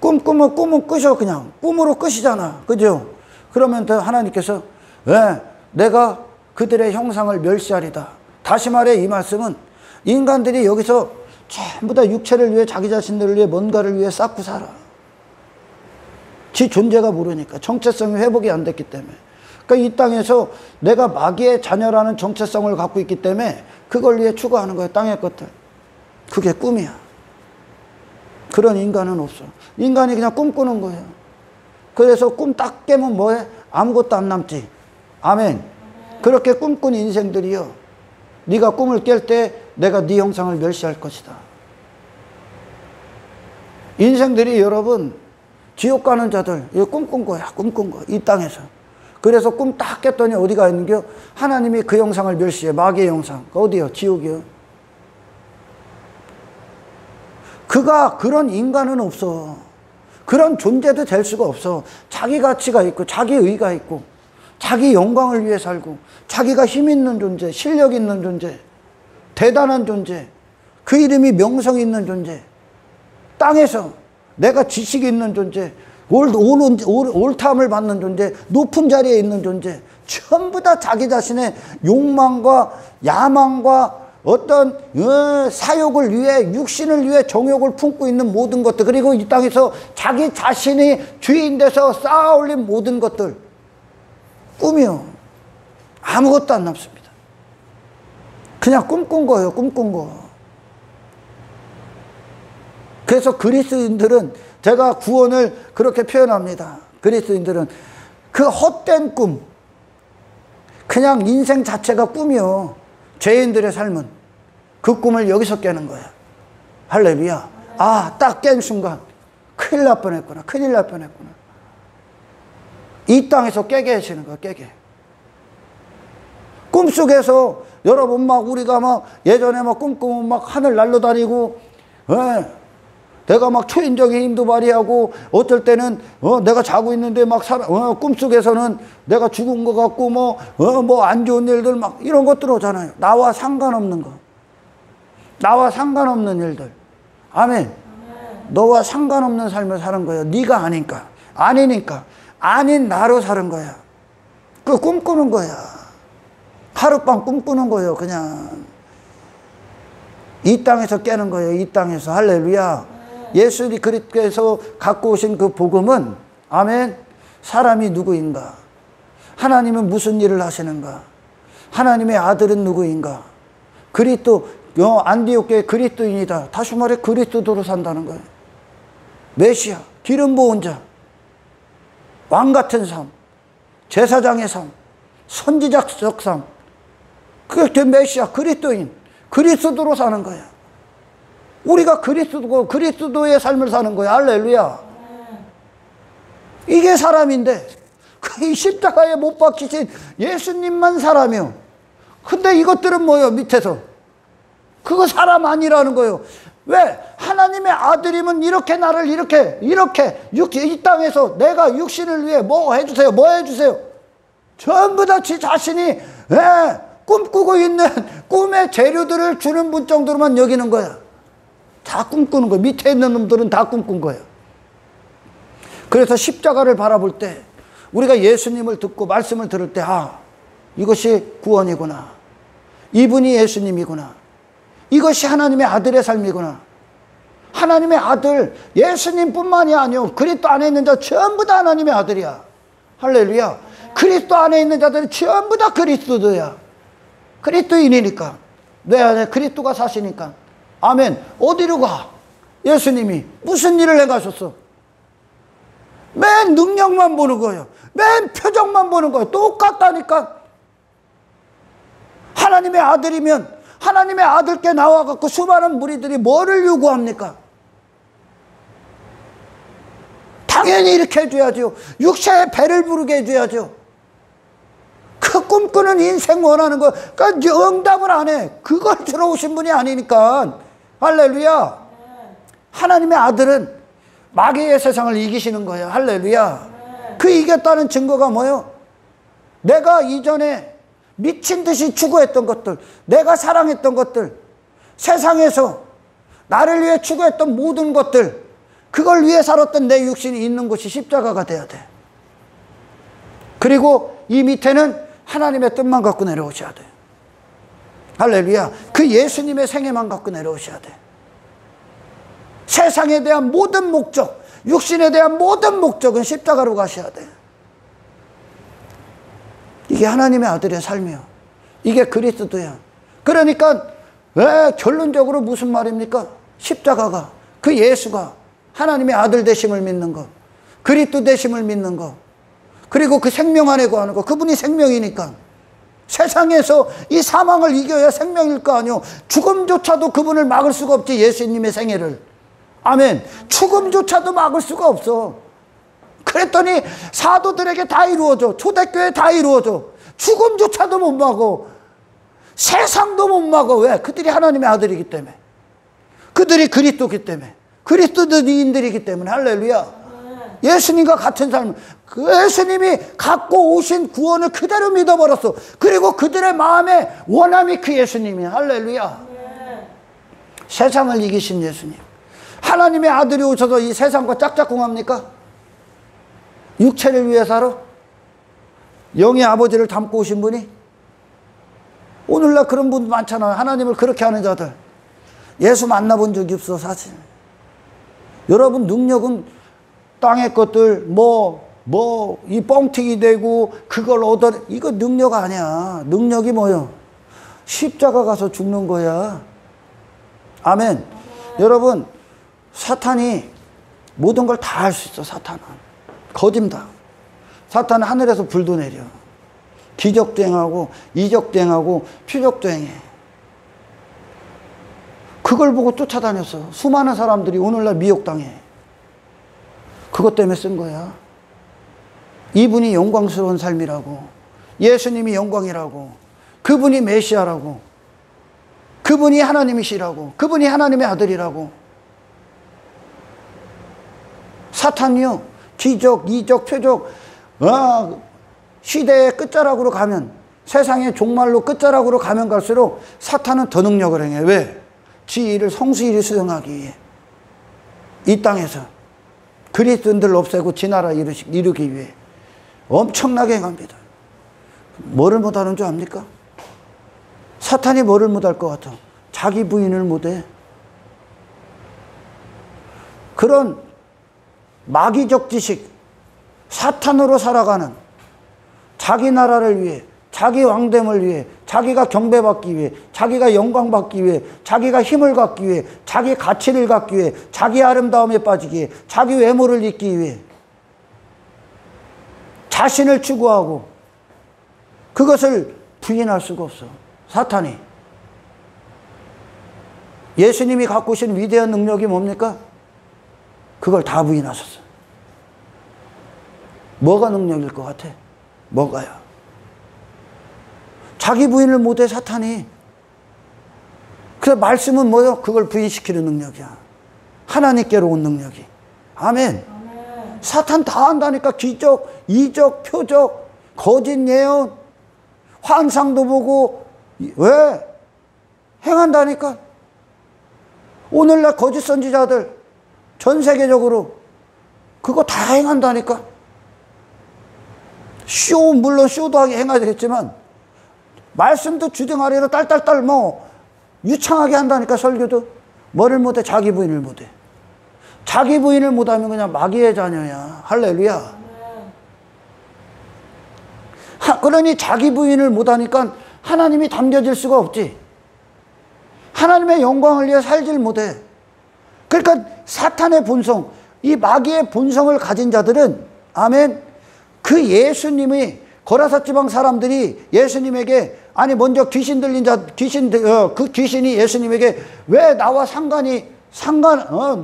꿈 꾸면 꿈은 끝이요. 그냥 꿈으로 끝이잖아, 그죠? 그러면 하나님께서 왜 내가 그들의 형상을 멸시하리다. 다시 말해, 이 말씀은 인간들이 여기서 전부 다 육체를 위해, 자기 자신들을 위해, 뭔가를 위해 쌓고 살아. 지 존재가 모르니까, 정체성이 회복이 안 됐기 때문에. 그러니까 이 땅에서 내가 마귀의 자녀라는 정체성을 갖고 있기 때문에 그걸 위해 추구하는 거야, 땅의 것들. 그게 꿈이야. 그런 인간은 없어. 인간이 그냥 꿈꾸는 거예요. 그래서 꿈 딱 깨면 뭐해? 아무것도 안 남지. 아멘. 그렇게 꿈꾼 인생들이요, 네가 꿈을 깰 때 내가 네 형상을 멸시할 것이다. 인생들이 여러분, 지옥 가는 자들, 이거 꿈꾼 거야, 꿈꾼 거, 이 땅에서. 그래서 꿈 딱 깼더니 어디가 있는겨? 하나님이 그 형상을 멸시해. 마귀의 형상. 어디요? 지옥이요. 그런 인간은 없어. 그런 존재도 될 수가 없어. 자기 가치가 있고, 자기 의가 있고, 자기 영광을 위해 살고, 자기가 힘 있는 존재, 실력 있는 존재, 대단한 존재, 그 이름이 명성 있는 존재, 땅에서 내가 지식이 있는 존재, 옳다함을 받는 존재, 높은 자리에 있는 존재, 전부 다 자기 자신의 욕망과 야망과 어떤 사욕을 위해, 육신을 위해 정욕을 품고 있는 모든 것들, 그리고 이 땅에서 자기 자신이 주인 돼서 쌓아 올린 모든 것들, 꿈이요. 아무것도 안 남습니다. 그냥 꿈꾼 거예요, 꿈꾼 거. 그래서 그리스도인들은, 제가 구원을 그렇게 표현합니다. 그리스도인들은 그 헛된 꿈, 그냥 인생 자체가 꿈이요. 죄인들의 삶은 그 꿈을 여기서 깨는 거야. 할렐루야. 아, 딱 깬 순간 큰일 날 뻔했구나, 큰일 날 뻔했구나. 이 땅에서 깨게 하시는 거야, 깨게. 꿈속에서 여러분 막 우리가 막 예전에 막 꿈꾸면 막 하늘 날아다니고, 내가 막 초인적인 힘도 발휘하고, 어쩔 때는 내가 자고 있는데 막 꿈속에서는 내가 죽은 것 같고, 뭐 안 좋은 일들 막 이런 것들 오잖아요. 나와 상관없는 거, 나와 상관없는 일들. 아멘. 너와 상관없는 삶을 사는 거예요. 네가 아니니까 아닌 나로 사는 거야. 그 꿈꾸는 거야. 하룻밤 꿈꾸는 거예요. 그냥 이 땅에서 깨는 거예요. 이 땅에서. 할렐루야. 예수님이 그리스도께서 갖고 오신 그 복음은, 아멘, 사람이 누구인가, 하나님은 무슨 일을 하시는가, 하나님의 아들은 누구인가, 그리스도, 안디옥교의 그리스도인이다. 다시 말해 그리스도로 산다는 거예요. 메시아, 기름 부은 자, 왕 같은 삶, 제사장의 삶, 선지자적 삶, 그게 메시아, 그리스도인, 그리스도로 사는 거야. 우리가 그리스도의 삶을 사는 거야. 할렐루야. 이게 사람인데, 이 십자가에 못 박히신 예수님만 사람이요. 근데 이것들은 뭐예요? 밑에서. 그거 사람 아니라는 거예요. 왜? 하나님의 아들이면 이렇게 나를 이렇게 이 땅에서 내가 육신을 위해 뭐 해주세요. 전부 다 지 자신이 꿈꾸고 있는 꿈의 재료들을 주는 분 정도로만 여기는 거야. 다 꿈꾸는 거야. 밑에 있는 놈들은 다 꿈꾼 거야. 그래서 십자가를 바라볼 때, 우리가 예수님을 듣고 말씀을 들을 때, 아, 이것이 구원이구나, 이분이 예수님이구나, 이것이 하나님의 아들의 삶이구나. 하나님의 아들, 예수님뿐만이 아니요, 그리스도 안에 있는 자 전부 다 하나님의 아들이야. 할렐루야. 그리스도 안에 있는 자들은 전부 다 그리스도야. 그리스도인이니까, 내 안에 그리스도가 사시니까. 아멘. 어디로 가? 예수님이 무슨 일을 해가셨어? 맨 능력만 보는 거예요. 맨 표정만 보는 거예요. 똑같다니까. 하나님의 아들이면 하나님의 아들께 나와갖고 수많은 무리들이 뭐를 요구합니까? 당연히 이렇게 해줘야죠. 육체의 배를 부르게 해줘야죠. 그 꿈꾸는 인생 원하는 거, 그러니까 응답을 안 해. 그걸 들어오신 분이 아니니까. 할렐루야. 하나님의 아들은 마귀의 세상을 이기시는 거예요. 할렐루야. 그 이겼다는 증거가 뭐예요? 내가 이전에 미친 듯이 추구했던 것들, 내가 사랑했던 것들, 세상에서 나를 위해 추구했던 모든 것들, 그걸 위해 살았던 내 육신이 있는 곳이 십자가가 돼야 돼. 그리고 이 밑에는 하나님의 뜻만 갖고 내려오셔야 돼. 할렐루야. 그 예수님의 생애만 갖고 내려오셔야 돼. 세상에 대한 모든 목적, 육신에 대한 모든 목적은 십자가로 가셔야 돼. 이게 하나님의 아들의 삶이야. 이게 그리스도야. 그러니까 왜 결론적으로 무슨 말입니까? 십자가가, 그 예수가 하나님의 아들 되심을 믿는 것, 그리스도 되심을 믿는 것, 그리고 그 생명 안에 거하는 것. 그분이 생명이니까 세상에서 이 사망을 이겨야 생명일 거 아니오. 죽음조차도 그분을 막을 수가 없지. 예수님의 생애를. 아멘. 죽음조차도 막을 수가 없어. 그랬더니 사도들에게 다 이루어져. 초대교회 다 이루어져. 죽음조차도 못 막어. 세상도 못 막어. 왜? 그들이 하나님의 아들이기 때문에. 그들이 그리스도이기 때문에. 그리스도인들이기 때문에. 할렐루야. 예수님과 같은 삶, 그 예수님이 갖고 오신 구원을 그대로 믿어버렸어. 그리고 그들의 마음의 원함이 그 예수님이야. 할렐루야. 세상을 이기신 예수님. 하나님의 아들이 오셔서 이 세상과 짝짝꿍합니까? 육체를 위해 살아? 영의 아버지를 담고 오신 분이? 오늘날 그런 분 많잖아요. 하나님을 그렇게 하는 자들. 예수 만나본 적이 없어 사실. 여러분 능력은 땅의 것들 이 뻥튀기 되고 그걸 얻어, 이거 능력 아니야. 능력이 뭐요? 십자가 가서 죽는 거야. 아멘. 여러분 사탄이 모든 걸 다 할 수 있어. 사탄은 거짓다. 사탄은 하늘에서 불도 내려. 기적도 행하고 이적도 행하고 표적도 행해. 그걸 보고 쫓아다녔어. 수많은 사람들이 오늘날 미혹당해. 그것 때문에 쓴 거야. 이분이 영광스러운 삶이라고, 예수님이 영광이라고, 그분이 메시아라고, 그분이 하나님이시라고, 그분이 하나님의 아들이라고. 사탄이요, 기적, 이적, 표적, 시대의 끝자락으로 가면, 세상의 종말로 끝자락으로 가면 갈수록 사탄은 더 능력을 행해. 왜? 지 일을 성실히 수행하기 위해. 이 땅에서 그리스도인들을 없애고 지 나라 이루기 위해 엄청나게 행합니다. 뭐를 못하는 줄 압니까? 사탄이 뭐를 못할 것 같아? 자기 부인을 못해. 그런 마귀적 지식, 사탄으로 살아가는, 자기 나라를 위해, 자기 왕됨을 위해, 자기가 경배받기 위해, 자기가 영광받기 위해, 자기가 힘을 갖기 위해, 자기 가치를 갖기 위해, 자기 아름다움에 빠지기 위해, 자기 외모를 잊기 위해 자신을 추구하고 그것을 부인할 수가 없어. 사탄이. 예수님이 갖고 오신 위대한 능력이 뭡니까? 그걸 다 부인하셨어. 뭐가 능력일 것 같아? 뭐가요? 자기 부인을 못해 사탄이. 그래 말씀은 뭐요? 그걸 부인시키는 능력이야. 하나님께로 온 능력이. 아멘. 사탄 다 한다니까. 기적, 이적, 표적, 거짓 예언, 환상도 보고. 왜? 행한다니까. 오늘날 거짓 선지자들 전 세계적으로 그거 다 행한다니까. 물론 쇼도 행해야 되겠지만 말씀도 주둥아리로 딸딸딸 유창하게 한다니까. 설교도. 뭐를 못해? 자기 부인을 못해. 자기 부인을 못하면 그냥 마귀의 자녀야. 할렐루야. 그러니 자기 부인을 못하니까 하나님이 담겨질 수가 없지. 하나님의 영광을 위해 살질 못해. 그러니까 사탄의 본성, 이 마귀의 본성을 가진 자들은, 아멘, 그 예수님이, 거라사 지방 사람들이 예수님에게, 아니 먼저 귀신 들린 자, 그 귀신이 예수님에게 왜 나와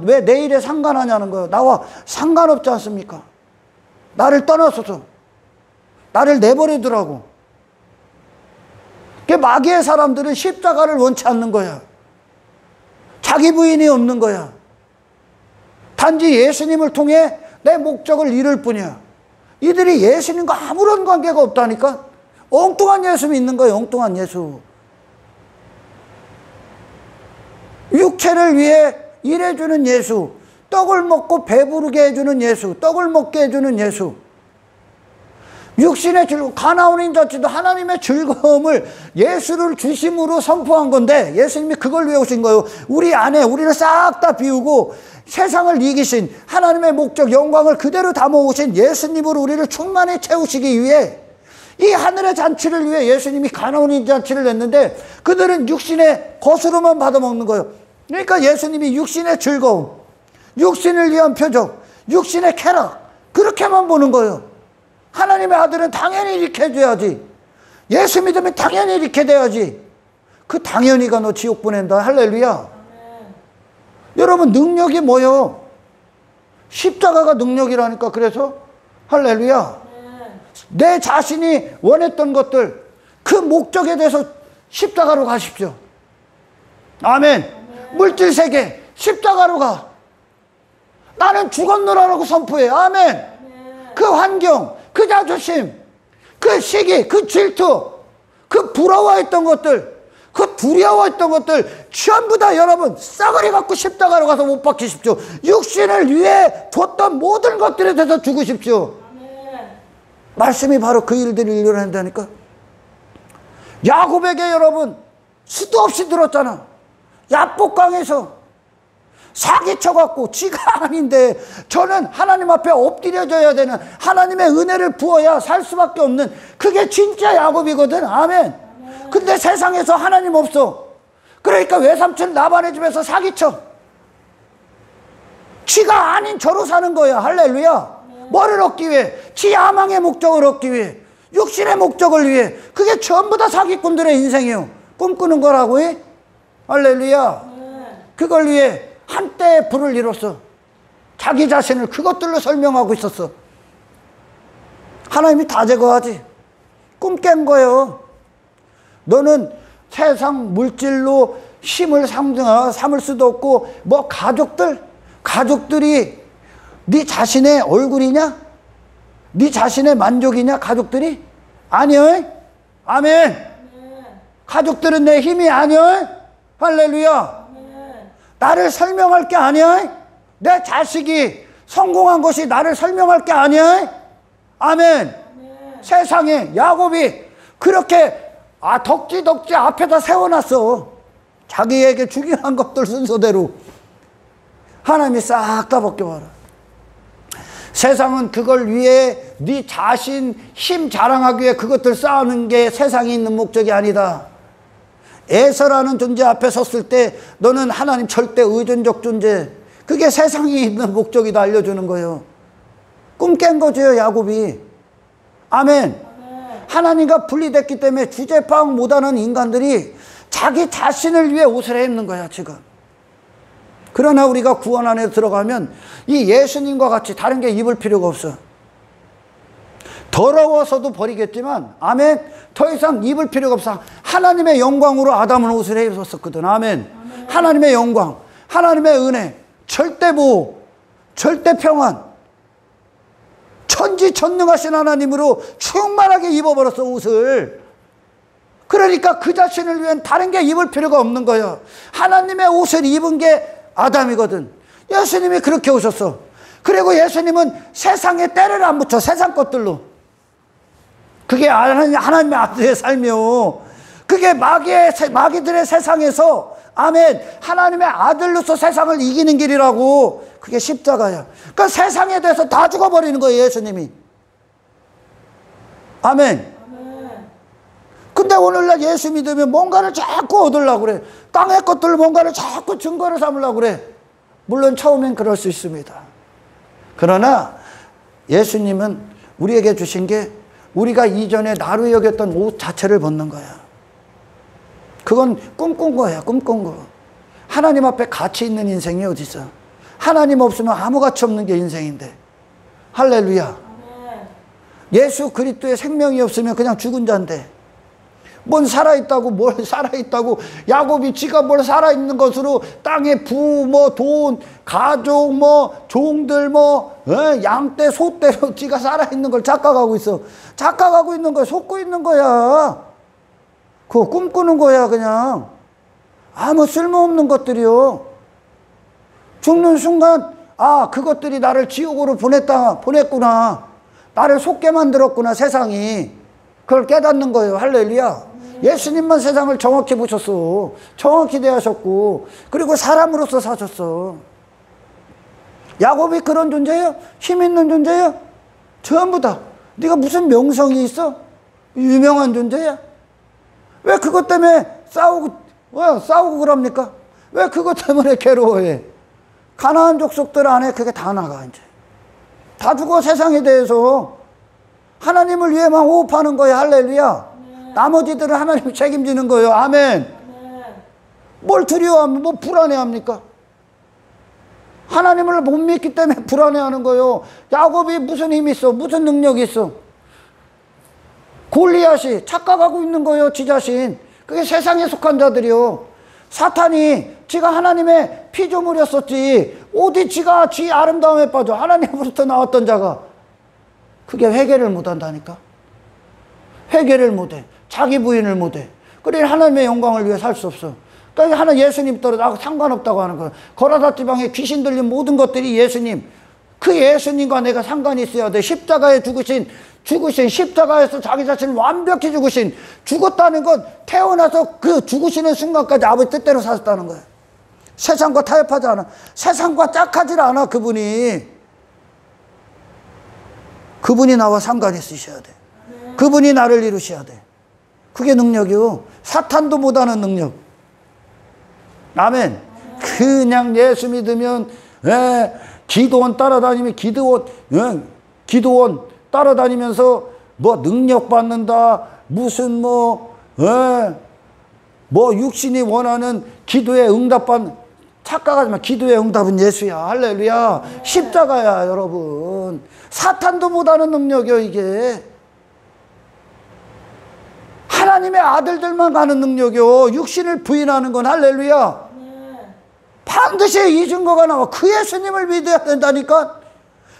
왜 내 일에 상관하냐는 거예요. 나와 상관없지 않습니까? 나를 떠나서서 나를 내버리더라고. 그 마귀의 사람들은 십자가를 원치 않는 거야. 자기 부인이 없는 거야. 단지 예수님을 통해 내 목적을 이룰 뿐이야. 이들이 예수님과 아무런 관계가 없다니까. 엉뚱한 예수 믿는 거야. 엉뚱한 예수. 육체를 위해 일해주는 예수, 떡을 먹고 배부르게 해주는 예수, 떡을 먹게 해주는 예수. 육신의 즐거움, 가나온인 자체도 하나님의 즐거움을 예수를 중심으로 선포한 건데 예수님이 그걸 위해 오신 거예요. 우리 안에 우리를 싹 다 비우고 세상을 이기신 하나님의 목적, 영광을 그대로 담아오신 예수님으로 우리를 충만히 채우시기 위해 이 하늘의 잔치를 위해 예수님이 가나온인 잔치를 냈는데 그들은 육신의 것으로만 받아먹는 거예요. 그러니까 예수님이 육신의 즐거움, 육신을 위한 표적, 육신의 쾌락 그렇게만 보는 거예요. 하나님의 아들은 당연히 이렇게 해줘야지. 예수 믿으면 당연히 이렇게 돼야지. 그 당연히가 너 지옥 보낸다. 할렐루야. 여러분 능력이 뭐예요? 십자가가 능력이라니까. 그래서 할렐루야. 내 자신이 원했던 것들 그 목적에 대해서 십자가로 가십시오. 아멘. 물질세계 십자가로 가. 나는 죽었노라라고 선포해. 아멘. 그 환경, 그 자존심, 그 시기, 그 질투, 그 부러워했던 것들, 그 두려워했던 것들 전부 다 여러분 싸그리 갖고 십자가로 가서 못 박히십시오. 육신을 위해 뒀던 모든 것들에 대해서 죽으십시오. 말씀이 바로 그 일들을 이루어낸다니까. 야곱에게 여러분 수도 없이 들었잖아. 야복강에서 사기쳐갖고 지가 아닌데 저는 하나님 앞에 엎드려져야 되는 하나님의 은혜를 부어야 살 수밖에 없는 그게 진짜 야곱이거든. 아멘. 근데 세상에서 하나님 없어. 그러니까 외삼촌 라반의 집에서 사기쳐. 지가 아닌 저로 사는 거야. 할렐루야. 뭐를 얻기 위해? 지 야망의 목적을 얻기 위해, 육신의 목적을 위해. 그게 전부 다 사기꾼들의 인생이요. 꿈꾸는 거라고 해. 할렐루야. 그걸 위해 한때의 불을 이뤘어. 자기 자신을 그것들로 설명하고 있었어. 하나님이 다 제거하지. 꿈 깬 거예요. 너는 세상 물질로 힘을 삼을 수도 없고 뭐 가족들이 네 자신의 얼굴이냐? 네 자신의 만족이냐? 가족들이? 아니요. 아멘. 가족들은 내 힘이 아니요. 할렐루야. 나를 설명할 게 아니야. 내 자식이 성공한 것이 나를 설명할 게 아니야. 아멘. 세상에 야곱이 그렇게 덕지 앞에다 세워놨어. 자기에게 중요한 것들 순서대로. 하나님이 싹 다 벗겨봐라. 세상은 그걸 위해 네 자신 힘 자랑하기 위해 그것들 쌓는 게 세상에 있는 목적이 아니다. 에서라는 존재 앞에 섰을 때 너는 하나님 절대 의존적 존재, 그게 세상에 있는 목적이다 알려주는 거예요. 꿈 깬 거죠 야곱이. 아멘. 하나님과 분리됐기 때문에 주제 파악 못하는 인간들이 자기 자신을 위해 옷을 입는 거야 지금. 그러나 우리가 구원 안에 들어가면 이 예수님과 같이 다른 게 입을 필요가 없어. 더러워서도 버리겠지만 아멘, 더 이상 입을 필요가 없어. 하나님의 영광으로 아담은 옷을 입었었거든. 아멘. 하나님의 영광, 하나님의 은혜, 절대 보호, 절대 평안, 천지전능하신 하나님으로 충만하게 입어버렸어 옷을. 그러니까 그 자신을 위한 다른 게 입을 필요가 없는 거예요. 하나님의 옷을 입은 게 아담이거든. 예수님이 그렇게 오셨어. 그리고 예수님은 세상에 때를 안 붙여. 세상 것들로. 그게 하나님의 아들의 삶이요. 그게 마귀들의 세상에서 아멘, 하나님의 아들로서 세상을 이기는 길이라고. 그게 십자가야. 그러니까 세상에 대해서 다 죽어버리는 거예요 예수님이. 아멘. 근데 오늘날 예수 믿으면 뭔가를 자꾸 얻으려고 그래. 땅의 것들 뭔가를 자꾸 증거를 삼으려고 그래. 물론 처음엔 그럴 수 있습니다. 그러나 예수님은 우리에게 주신 게 우리가 이전에 나로 여겼던 옷 자체를 벗는 거야. 그건 꿈꾼 거야. 꿈꾼 거. 하나님 앞에 가치 있는 인생이 어디 있어. 하나님 없으면 아무 가치 없는 게 인생인데. 할렐루야. 예수 그리스도의 생명이 없으면 그냥 죽은 자인데. 뭔 살아있다고, 뭘 살아있다고. 야곱이 지가 뭘 살아있는 것으로 땅에 부, 뭐, 돈, 가족, 뭐, 종들, 뭐, 양떼, 소떼로 지가 살아있는 걸 착각하고 있어. 착각하고 있는 거야. 속고 있는 거야. 그거 꿈꾸는 거야, 그냥. 아무 쓸모없는 것들이요. 죽는 순간, 아, 그것들이 나를 지옥으로 보냈구나. 나를 속게 만들었구나, 세상이. 그걸 깨닫는 거예요. 할렐루야. 예수님만 세상을 정확히 보셨어. 정확히 대하셨고, 그리고 사람으로서 사셨어. 야곱이 그런 존재예요? 힘 있는 존재예요? 전부 다. 네가 무슨 명성이 있어? 유명한 존재야? 왜 그것 때문에 싸우고 그럽니까? 왜 그것 때문에 괴로워해? 가나안 족속들 안에 그게 다 나가, 이제. 다 죽어, 세상에 대해서. 하나님을 위해만 호흡하는 거예요. 할렐루야. 나머지들은 하나님 책임지는 거예요. 아멘. 뭘 두려워하면, 뭐 불안해합니까? 하나님을 못 믿기 때문에 불안해하는 거예요. 야곱이 무슨 힘이 있어? 무슨 능력이 있어? 골리앗이 착각하고 있는 거예요. 지 자신. 그게 세상에 속한 자들이요. 사탄이 지가 하나님의 피조물이었었지, 어디 지가 지 아름다움에 빠져. 하나님으로부터 나왔던 자가. 그게 회개를 못한다니까. 회개를 못해. 자기 부인을 못해. 그래 하나님의 영광을 위해 살 수 없어. 그러니까 하나 예수님 떨어져 상관없다고 하는 거예요. 거라사 지방에 귀신 들린 모든 것들이 예수님, 그 예수님과 내가 상관이 있어야 돼. 십자가에 죽으신 십자가에서 자기 자신을 완벽히 죽으신, 죽었다는 건 태어나서 그 죽으시는 순간까지 아버지 뜻대로 사셨다는 거예요. 세상과 타협하지 않아. 세상과 짝하지 않아. 그분이 나와 상관이 있으셔야 돼. 그분이 나를 이루셔야 돼. 그게 능력이요. 사탄도 못하는 능력. 아멘. 그냥 예수 믿으면, 기도원 따라다니면, 기도원 따라다니면서 뭐 능력 받는다, 무슨 뭐 육신이 원하는 기도에 응답받는, 착각하지 마. 기도의 응답은 예수야. 할렐루야. 십자가야, 여러분. 사탄도 못하는 능력이요, 이게. 하나님의 아들들만 가는 능력이요. 육신을 부인하는 건, 할렐루야. 반드시 이 증거가 나와. 그 예수님을 믿어야 된다니까.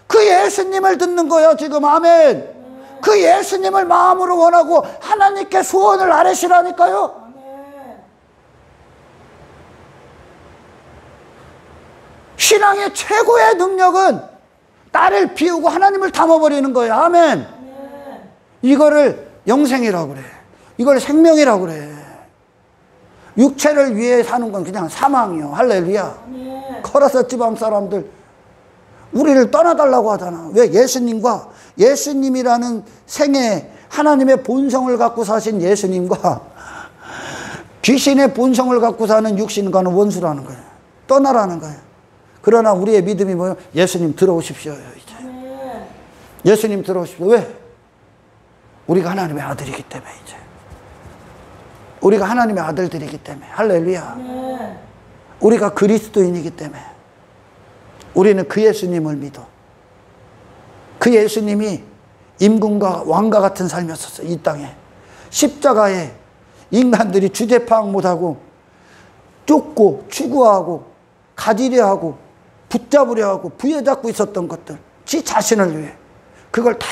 그 예수님을 듣는 거야, 지금. 아멘. 그 예수님을 마음으로 원하고 하나님께 소원을 아뢰시라니까요. 신앙의 최고의 능력은 나를 비우고 하나님을 담아버리는 거예요. 아멘. 이거를 영생이라고 그래. 이걸 생명이라고 그래. 육체를 위해 사는 건 그냥 사망이요. 할렐루야. 거라사 지방 사람들 우리를 떠나달라고 하잖아. 왜? 예수님이라는 생애, 하나님의 본성을 갖고 사신 예수님과 귀신의 본성을 갖고 사는 육신과는 원수라는 거예요. 떠나라는 거예요. 그러나 우리의 믿음이 뭐예요? 예수님 들어오십시오요, 이제. 예수님 들어오십시오. 왜? 우리가 하나님의 아들이기 때문에, 이제. 우리가 하나님의 아들들이기 때문에. 할렐루야. 우리가 그리스도인이기 때문에. 우리는 그 예수님을 믿어. 그 예수님이 임금과 왕과 같은 삶이었었어요, 이 땅에. 십자가에 인간들이 주제 파악 못하고 쫓고 추구하고 가지려 하고 붙잡으려 하고 부여잡고 있었던 것들, 지 자신을 위해 그걸 다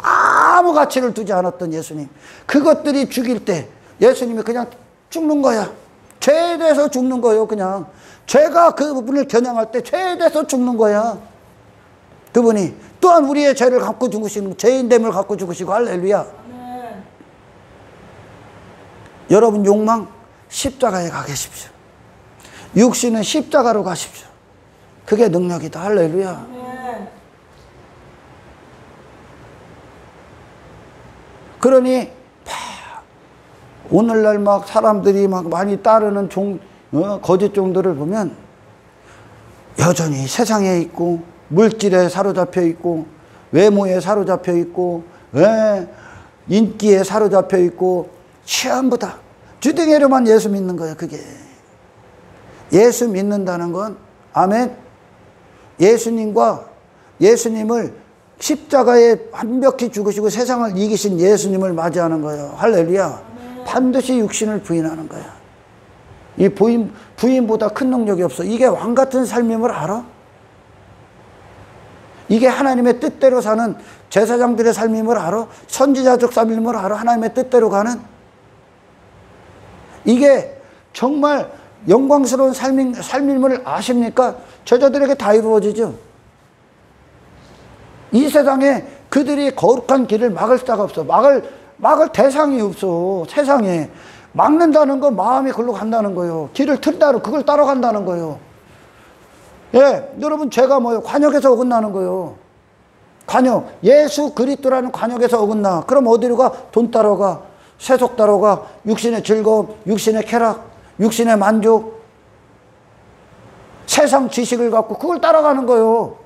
아무 가치를 두지 않았던 예수님, 그것들이 죽일 때 예수님이 그냥 죽는 거야. 죄에 대해서 죽는 거예요. 그냥 죄가 그분을 겨냥할 때 죄에 대해서 죽는 거야. 그분이 또한 우리의 죄를 갖고 죽으시는, 죄인됨을 갖고 죽으시고. 할렐루야. 여러분 욕망 십자가에 가 계십시오. 육신은 십자가로 가십시오. 그게 능력이다. 할렐루야. 그러니 오늘날 막 사람들이 막 많이 따르는 거짓 종들을 보면 여전히 세상에 있고 물질에 사로잡혀 있고 외모에 사로잡혀 있고 인기에 사로잡혀 있고 전부 다 주둥이로만 예수 믿는 거예요. 그게 예수 믿는다는 건, 아멘, 예수님을 십자가에 완벽히 죽으시고 세상을 이기신 예수님을 맞이하는 거예요. 할렐루야. 반드시 육신을 부인하는 거야. 이 부인보다 큰 능력이 없어. 이게 왕 같은 삶임을 알아? 이게 하나님의 뜻대로 사는 제사장들의 삶임을 알아? 선지자적 삶임을 알아? 하나님의 뜻대로 가는? 이게 정말 영광스러운 삶임을 아십니까? 제자들에게 다 이루어지죠. 이 세상에 그들이 거룩한 길을 막을 자가 없어. 막을 대상이 없어. 세상에 막는다는 건 마음이 글로 간다는 거예요. 길을 틀다로 그걸 따라간다는 거예요. 예, 여러분 죄가 뭐예요? 관역에서 어긋나는 거예요. 관역, 예수 그리스도라는 관역에서 어긋나. 그럼 어디로 가? 돈 따라가, 세속 따라가, 육신의 즐거움, 육신의 쾌락, 육신의 만족, 세상 지식을 갖고 그걸 따라가는 거예요.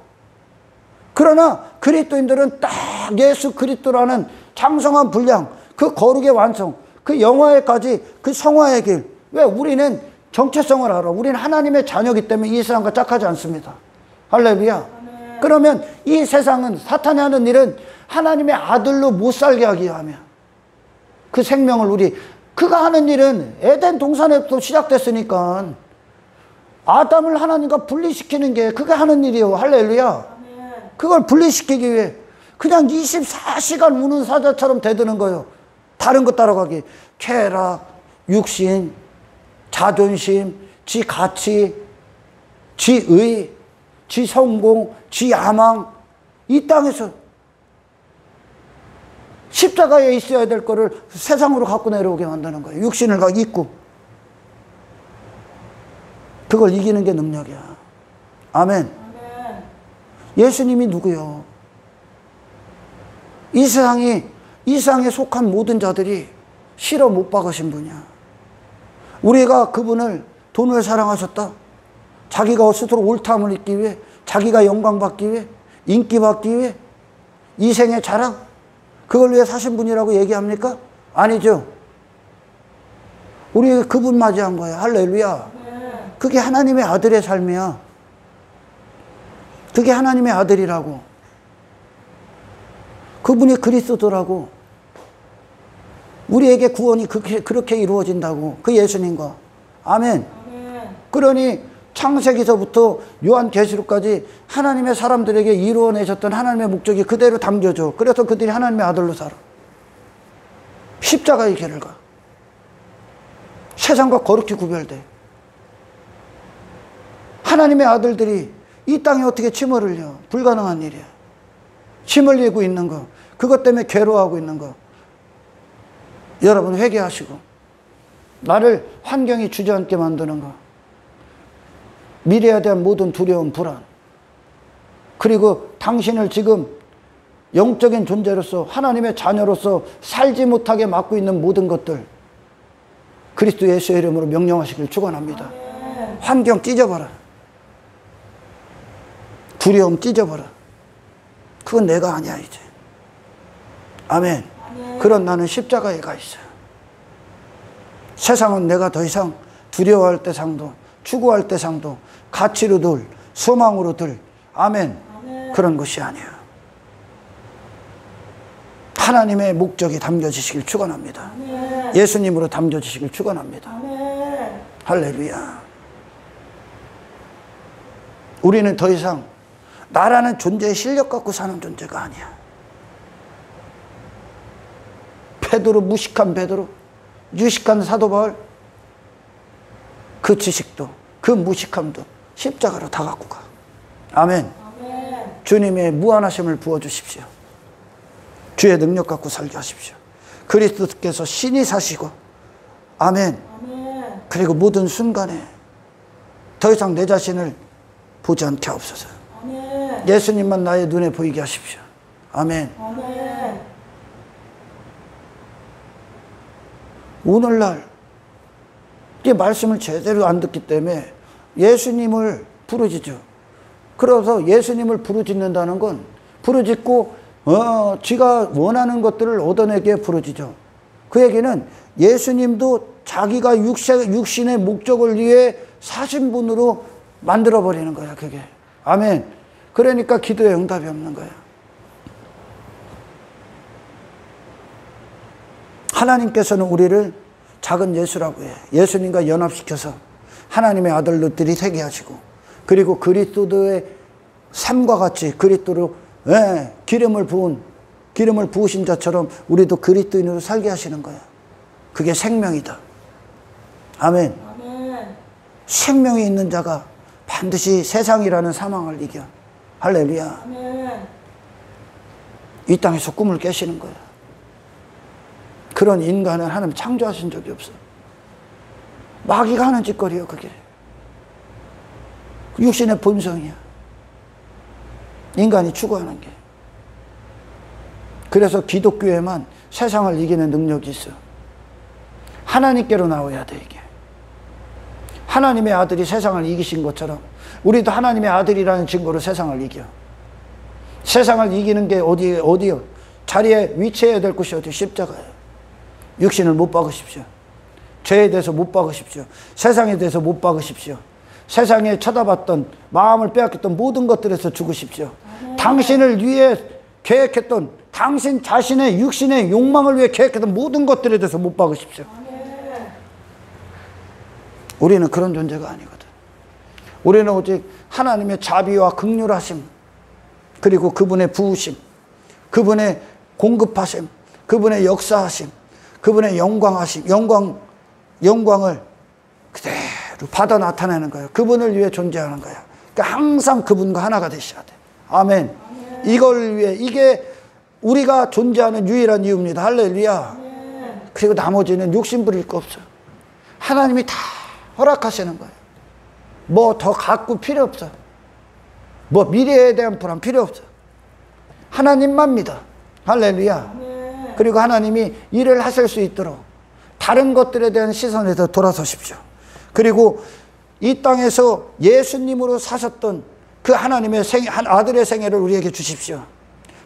그러나 그리스도인들은 딱 예수 그리스도라는 장성한 분량, 그 거룩의 완성, 그 영화에까지 그 성화의 길. 왜? 우리는 정체성을 알아. 우리는 하나님의 자녀이기 때문에 이 세상과 짝하지 않습니다. 할렐루야. 그러면 이 세상은, 사탄이 하는 일은 하나님의 아들로 못 살게 하기 위함이야. 그 생명을 그가 하는 일은 에덴 동산에부터 시작됐으니까 아담을 하나님과 분리시키는 게 그가 하는 일이에요. 할렐루야. 그걸 분리시키기 위해 그냥 24시간 우는 사자처럼 대드는 거예요. 다른 거 따라가기. 쾌락, 육신, 자존심, 지 가치, 지의, 지 성공, 지 야망. 이 땅에서 십자가에 있어야 될 거를 세상으로 갖고 내려오게 만드는 거예요. 육신을 잊고. 그걸 이기는 게 능력이야. 아멘. 예수님이 누구요? 이 세상에 속한 모든 자들이 실어 못 박으신 분이야. 우리가 그분을 돈을 사랑하셨다. 자기가 스스로 옳다함을 잊기 위해, 자기가 영광 받기 위해, 인기 받기 위해, 이생의 자랑, 그걸 위해 사신 분이라고 얘기합니까? 아니죠. 우리 그분 맞이한 거예요. 할렐루야. 그게 하나님의 아들의 삶이야. 그게 하나님의 아들이라고. 그분이 그리스도라고. 우리에게 구원이 그렇게 이루어진다고. 그 예수님과. 아멘. 그러니 창세기서부터 요한계시록까지 하나님의 사람들에게 이루어내셨던 하나님의 목적이 그대로 담겨져. 그래서 그들이 하나님의 아들로 살아. 십자가의 길을 가. 세상과 거룩히 구별돼. 하나님의 아들들이 이 땅에 어떻게 침을 흘려? 불가능한 일이야. 침 흘리고 있는 거, 그것 때문에 괴로워하고 있는 거. 여러분 회개하시고, 나를 환경이 주저앉게 만드는 거, 미래에 대한 모든 두려움, 불안, 그리고 당신을 지금 영적인 존재로서, 하나님의 자녀로서 살지 못하게 막고 있는 모든 것들, 그리스도 예수의 이름으로 명령하시길 축원합니다. 환경 찢어버려. 두려움 찢어버려. 그건 내가 아니야 이제. 아멘. 그런 나는 십자가에 가 있어요. 세상은 내가 더 이상 두려워할 대상도, 추구할 대상도, 가치로 들, 소망으로 들, 아멘, 그런 것이 아니에요. 하나님의 목적이 담겨지시길 축원합니다. 예수님으로 담겨지시길 축원합니다. 할렐루야. 우리는 더 이상 나라는 존재의 실력 갖고 사는 존재가 아니야. 베드로, 무식한 베드로, 유식한 사도 바울, 그 지식도, 그 무식함도 십자가로 다 갖고 가. 아멘. 주님의 무한하심을 부어주십시오. 주의 능력 갖고 살게 하십시오. 그리스도께서 신이 사시고, 아멘. 그리고 모든 순간에 더 이상 내 자신을 보지 않게 하옵소서. 예수님만 나의 눈에 보이게 하십시오. 아멘. 오늘날 이 말씀을 제대로 안 듣기 때문에 예수님을 부르짖죠. 그래서 예수님을 부르짖는다는 건 부르짖고 지가 원하는 것들을 얻어내게 부르짖죠. 그 얘기는 예수님도 자기가 육신의 목적을 위해 사신 분으로 만들어버리는 거야, 그게. 아멘. 그러니까 기도에 응답이 없는 거야. 하나님께서는 우리를 작은 예수라고 해요. 예수님과 연합시켜서 하나님의 아들들이 되게 하시고, 그리고 그리스도의 삶과 같이 그리스도로 기름을 부으신 자처럼 우리도 그리스도인으로 살게 하시는 거예요. 그게 생명이다. 아멘. 아멘. 생명이 있는 자가 반드시 세상이라는 사망을 이겨. 할렐루야. 아멘. 이 땅에서 꿈을 깨시는 거예요. 그런 인간은 하나님 창조하신 적이 없어. 마귀가 하는 짓거리예요, 그게. 육신의 본성이야. 인간이 추구하는 게. 그래서 기독교에만 세상을 이기는 능력이 있어. 하나님께로 나와야 돼, 이게. 하나님의 아들이 세상을 이기신 것처럼 우리도 하나님의 아들이라는 증거로 세상을 이겨. 세상을 이기는 게 어디요? 자리에 위치해야 될 곳이 어디? 십자가예요. 육신을 못 박으십시오. 죄에 대해서 못 박으십시오. 세상에 대해서 못 박으십시오. 세상에 쳐다봤던, 마음을 빼앗겼던 모든 것들에서 죽으십시오. 당신을 위해 계획했던, 당신 자신의 육신의 욕망을 위해 계획했던 모든 것들에 대해서 못 박으십시오. 우리는 그런 존재가 아니거든. 우리는 오직 하나님의 자비와 긍휼하심, 그리고 그분의 부으심, 그분의 공급하심, 그분의 역사하심, 그분의 영광하심, 영광을 그대로 받아 나타내는 거예요. 그분을 위해 존재하는 거예요. 그러니까 항상 그분과 하나가 되셔야 돼. 아멘. 이걸 위해, 이게 우리가 존재하는 유일한 이유입니다. 할렐루야. 그리고 나머지는 욕심 부릴 거 없어요. 하나님이 다 허락하시는 거예요. 뭐 더 갖고 필요 없어. 뭐 미래에 대한 불안 필요 없어. 하나님만 믿어. 할렐루야. 그리고 하나님이 일을 하실 수 있도록 다른 것들에 대한 시선에서 돌아서십시오. 그리고 이 땅에서 예수님으로 사셨던 그 하나님의 아들의 생애를 우리에게 주십시오.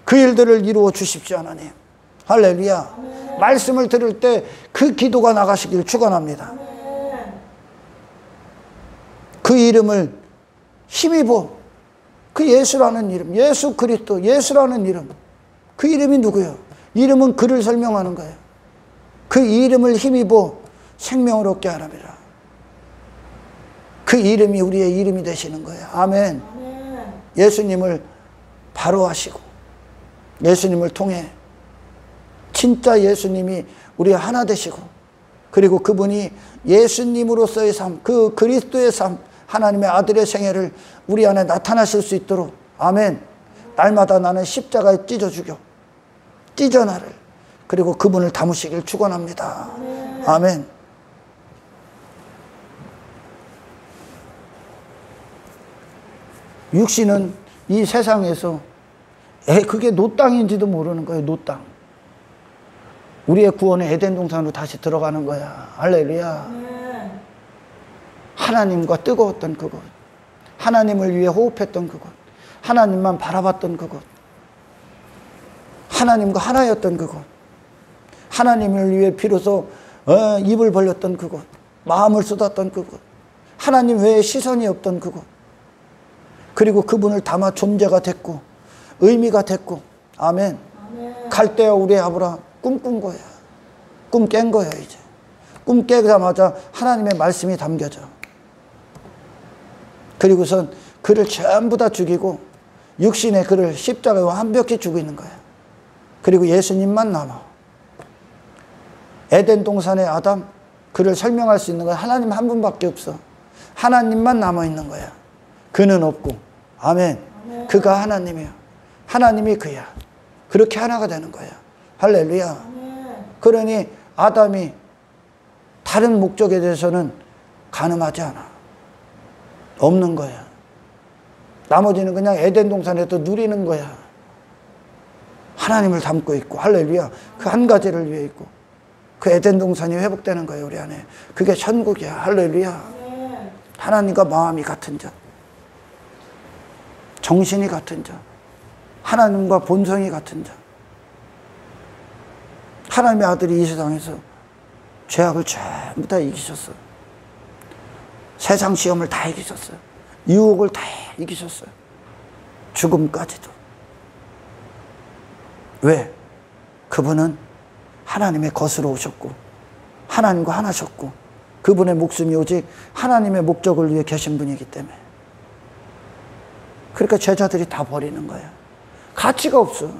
그 일들을 이루어 주십시오, 하나님. 할렐루야. 말씀을 들을 때 그 기도가 나가시길 축원합니다. 그 이름을 힘입어. 그 예수라는 이름, 예수 그리스도, 예수라는 이름. 그 이름이 누구예요? 이름은 그를 설명하는 거예요. 그 이름을 힘입어 생명을 얻게 하랍니다. 그 이름이 우리의 이름이 되시는 거예요. 아멘. 예수님을 바로 하시고, 예수님을 통해 진짜 예수님이 우리 하나 되시고, 그리고 그분이 예수님으로서의 삶, 그 그리스도의 삶, 하나님의 아들의 생애를 우리 안에 나타나실 수 있도록, 아멘. 날마다 나는 십자가에 찢어 죽여, 찢어 나를, 그리고 그분을 담으시길 축원합니다. 아멘. 육신은 이 세상에서 그게 노땅인지도 모르는 거예요. 노땅. 우리의 구원은 에덴 동산으로 다시 들어가는 거야. 할렐루야. 하나님과 뜨거웠던 그곳, 하나님을 위해 호흡했던 그곳, 하나님만 바라봤던 그곳, 하나님과 하나였던 그곳, 하나님을 위해 비로소 입을 벌렸던 그곳, 마음을 쏟았던 그곳, 하나님 외에 시선이 없던 그곳, 그리고 그분을 담아 존재가 됐고 의미가 됐고, 아멘. 갈대아 우리 아브라함 꿈꾼 거야. 꿈 깬 거야. 이제 꿈 깨자마자 하나님의 말씀이 담겨져. 그리고선 그를 전부 다 죽이고 육신의 그를 십자가에 완벽히 죽이는 거야. 그리고 예수님만 남아. 에덴 동산의 아담, 그를 설명할 수 있는 건 하나님 한 분밖에 없어. 하나님만 남아있는 거야. 그는 없고. 아멘. 그가 하나님이야. 하나님이 그야. 그렇게 하나가 되는 거야. 할렐루야. 그러니 아담이 다른 목적에 대해서는 가늠하지 않아. 없는 거야. 나머지는 그냥 에덴 동산에서 누리는 거야. 하나님을 담고 있고, 할렐루야. 그 한 가지를 위해 있고, 그 에덴 동산이 회복되는 거예요, 우리 안에. 그게 천국이야. 할렐루야. 하나님과 마음이 같은 자, 정신이 같은 자, 하나님과 본성이 같은 자. 하나님의 아들이 이 세상에서 죄악을 전부 다 이기셨어. 세상 시험을 다 이기셨어요. 유혹을 다 이기셨어요. 죽음까지도. 왜? 그분은 하나님의 것으로 오셨고 하나님과 하나셨고 그분의 목숨이 오직 하나님의 목적을 위해 계신 분이기 때문에 그러니까 제자들이 다 버리는 거야. 가치가 없어.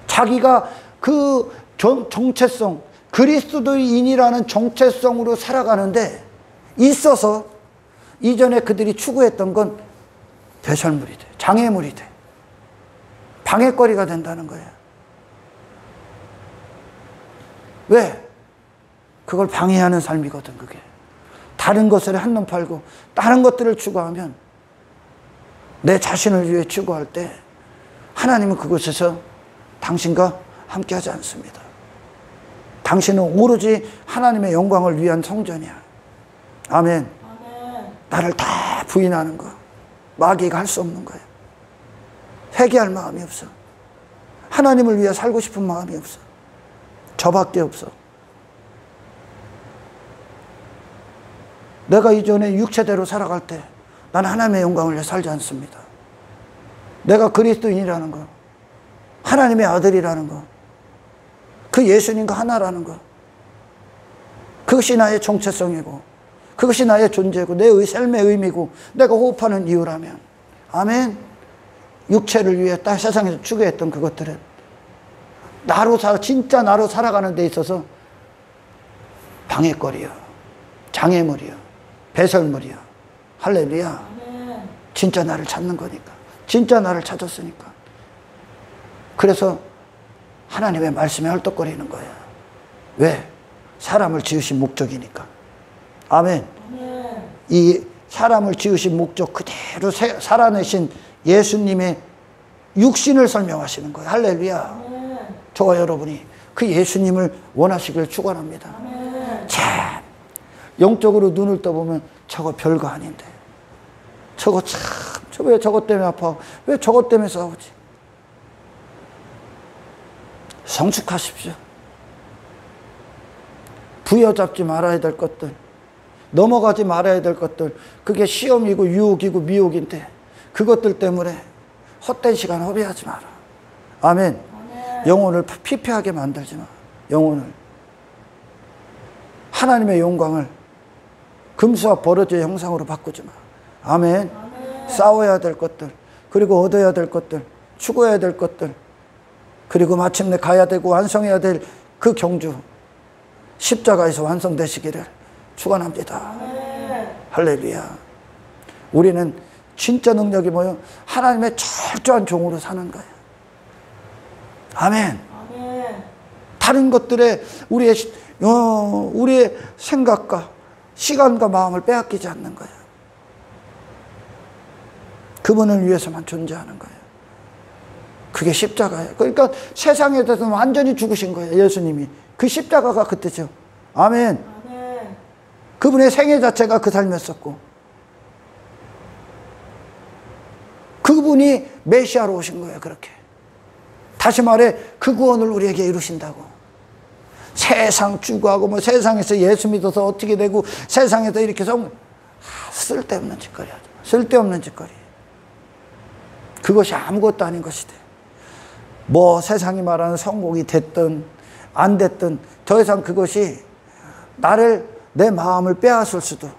자기가 그 정체성, 그리스도인이라는 정체성으로 살아가는데 있어서 이전에 그들이 추구했던 건 배설물이 돼. 장애물이 돼. 방해거리가 된다는 거야. 왜? 그걸 방해하는 삶이거든, 그게. 다른 것을 한눈 팔고 다른 것들을 추구하면 내 자신을 위해 추구할 때 하나님은 그곳에서 당신과 함께하지 않습니다. 당신은 오로지 하나님의 영광을 위한 성전이야. 아멘. 나를 다 부인하는 거 마귀가 할 수 없는 거예요. 회개할 마음이 없어. 하나님을 위해 살고 싶은 마음이 없어. 저밖에 없어. 내가 이전에 육체대로 살아갈 때 나는 하나님의 영광을 위해 살지 않습니다. 내가 그리스도인이라는 거, 하나님의 아들이라는 거, 그 예수님과 하나라는 거, 그것이 나의 정체성이고 그것이 나의 존재고 내 삶의 의미고 내가 호흡하는 이유라면, 아멘. 육체를 위해 딱 세상에서 추구했던 그것들은 진짜 나로 살아가는 데 있어서 방해거리요, 장애물이요, 배설물이요. 할렐루야. 진짜 나를 찾는 거니까. 진짜 나를 찾았으니까. 그래서 하나님의 말씀에 헐떡거리는 거야. 왜? 사람을 지으신 목적이니까. 아멘. 이 사람을 지으신 목적 그대로 살아내신 예수님의 육신을 설명하시는 거예요. 할렐루야. 저와 여러분이 그 예수님을 원하시길 축원합니다. 참 영적으로 눈을 떠보면 저거 별거 아닌데, 저거 참, 왜 저것 때문에 아파? 왜 저것 때문에 싸우지? 성숙하십시오. 부여잡지 말아야 될 것들, 넘어가지 말아야 될 것들, 그게 시험이고 유혹이고 미혹인데 그것들 때문에 헛된 시간 허비하지 마라. 아멘. 영혼을 피폐하게 만들지 마. 영혼을, 하나님의 영광을 금수와 버러지의 형상으로 바꾸지 마. 아멘. 싸워야 될 것들, 그리고 얻어야 될 것들, 추구해야 될 것들, 그리고 마침내 가야 되고 완성해야 될 그 경주, 십자가에서 완성되시기를 축원합니다. 할렐루야. 우리는 진짜 능력이 뭐예요? 하나님의 철저한 종으로 사는 거예요. 아멘. 다른 것들에 우리의 생각과 시간과 마음을 빼앗기지 않는 거예요. 그분을 위해서만 존재하는 거예요. 그게 십자가예요. 그러니까 세상에 대해서 완전히 죽으신 거예요. 예수님이. 그 십자가가 그 뜻이죠. 아멘. 그분의 생애 자체가 그 삶이었었고, 그분이 메시아로 오신 거예요. 그렇게. 다시 말해 그 구원을 우리에게 이루신다고. 세상 추구하고 뭐 세상에서 예수 믿어서 어떻게 되고 세상에서 이렇게 해서 쓸데없는 짓거리 하죠. 쓸데없는 짓거리. 그것이 아무것도 아닌 것이 돼. 뭐 세상이 말하는 성공이 됐든 안 됐든 더 이상 그것이 내 마음을 빼앗을 수도,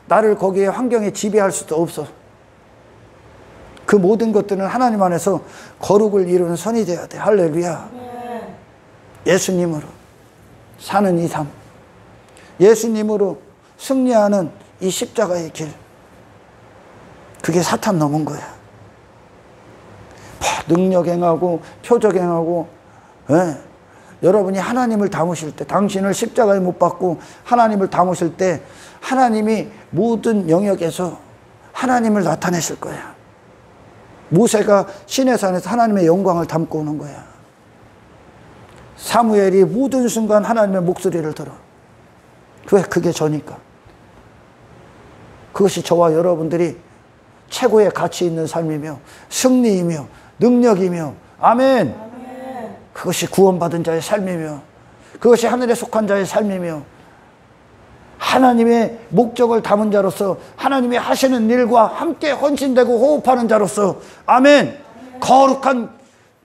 나를 거기에 환경에 지배할 수도 없어. 그 모든 것들은 하나님 안에서 거룩을 이루는 선이 되어야 돼. 할렐루야. 예수님으로 사는 이 삶, 예수님으로 승리하는 이 십자가의 길, 그게 사탄 넘은 거야. 능력 행하고 표적 행하고, 여러분이 하나님을 담으실 때, 당신을 십자가에 못 박고 하나님을 담으실 때 하나님이 모든 영역에서 하나님을 나타내실 거야. 모세가 시내산에서 하나님의 영광을 담고 오는 거야. 사무엘이 모든 순간 하나님의 목소리를 들어. 왜? 그게 저니까. 그것이 저와 여러분들이 최고의 가치 있는 삶이며 승리이며 능력이며, 아멘. 그것이 구원받은 자의 삶이며 그것이 하늘에 속한 자의 삶이며 하나님의 목적을 담은 자로서 하나님이 하시는 일과 함께 헌신되고 호흡하는 자로서, 아멘. 거룩한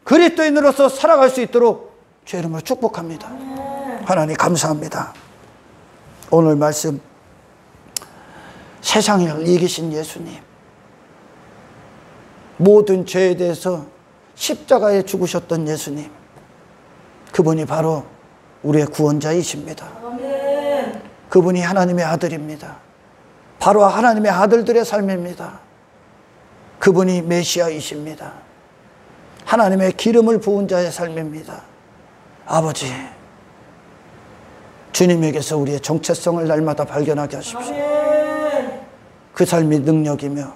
그리스도인으로서 살아갈 수 있도록 주의 이름으로 축복합니다. 하나님 감사합니다. 오늘 말씀 세상을 이기신 예수님, 모든 죄에 대해서 십자가에 죽으셨던 예수님, 그분이 바로 우리의 구원자이십니다. 그분이 하나님의 아들입니다. 바로 하나님의 아들들의 삶입니다. 그분이 메시아이십니다. 하나님의 기름을 부은 자의 삶입니다. 아버지, 주님에게서 우리의 정체성을 날마다 발견하게 하십시오. 그 삶이 능력이며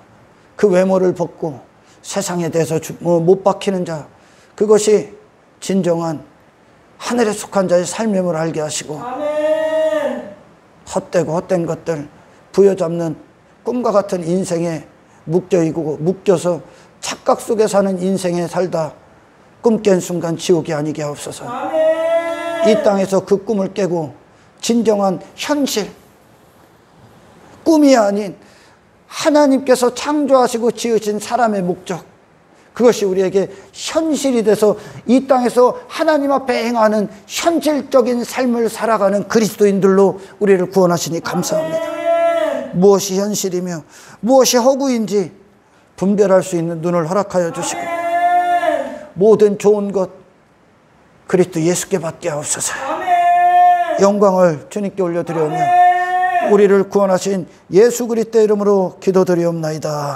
그 외모를 벗고 세상에 대해서 못 박히는 자, 그것이 진정한 하늘에 속한 자의 삶임을 알게 하시고, 헛되고 헛된 것들 부여잡는 꿈과 같은 인생에 묶여서 착각 속에 사는 인생에 살다 꿈 깬 순간 지옥이 아니게 하옵소서. 이 땅에서 그 꿈을 깨고 진정한 현실, 꿈이 아닌 하나님께서 창조하시고 지으신 사람의 목적, 그것이 우리에게 현실이 돼서 이 땅에서 하나님 앞에 행하는 현실적인 삶을 살아가는 그리스도인들로 우리를 구원하시니 감사합니다. 무엇이 현실이며 무엇이 허구인지 분별할 수 있는 눈을 허락하여 주시고, 모든 좋은 것 그리스도 예수께 받게 하옵소서. 영광을 주님께 올려드리오며 우리를 구원하신 예수 그리스도의 이름으로 기도드리옵나이다.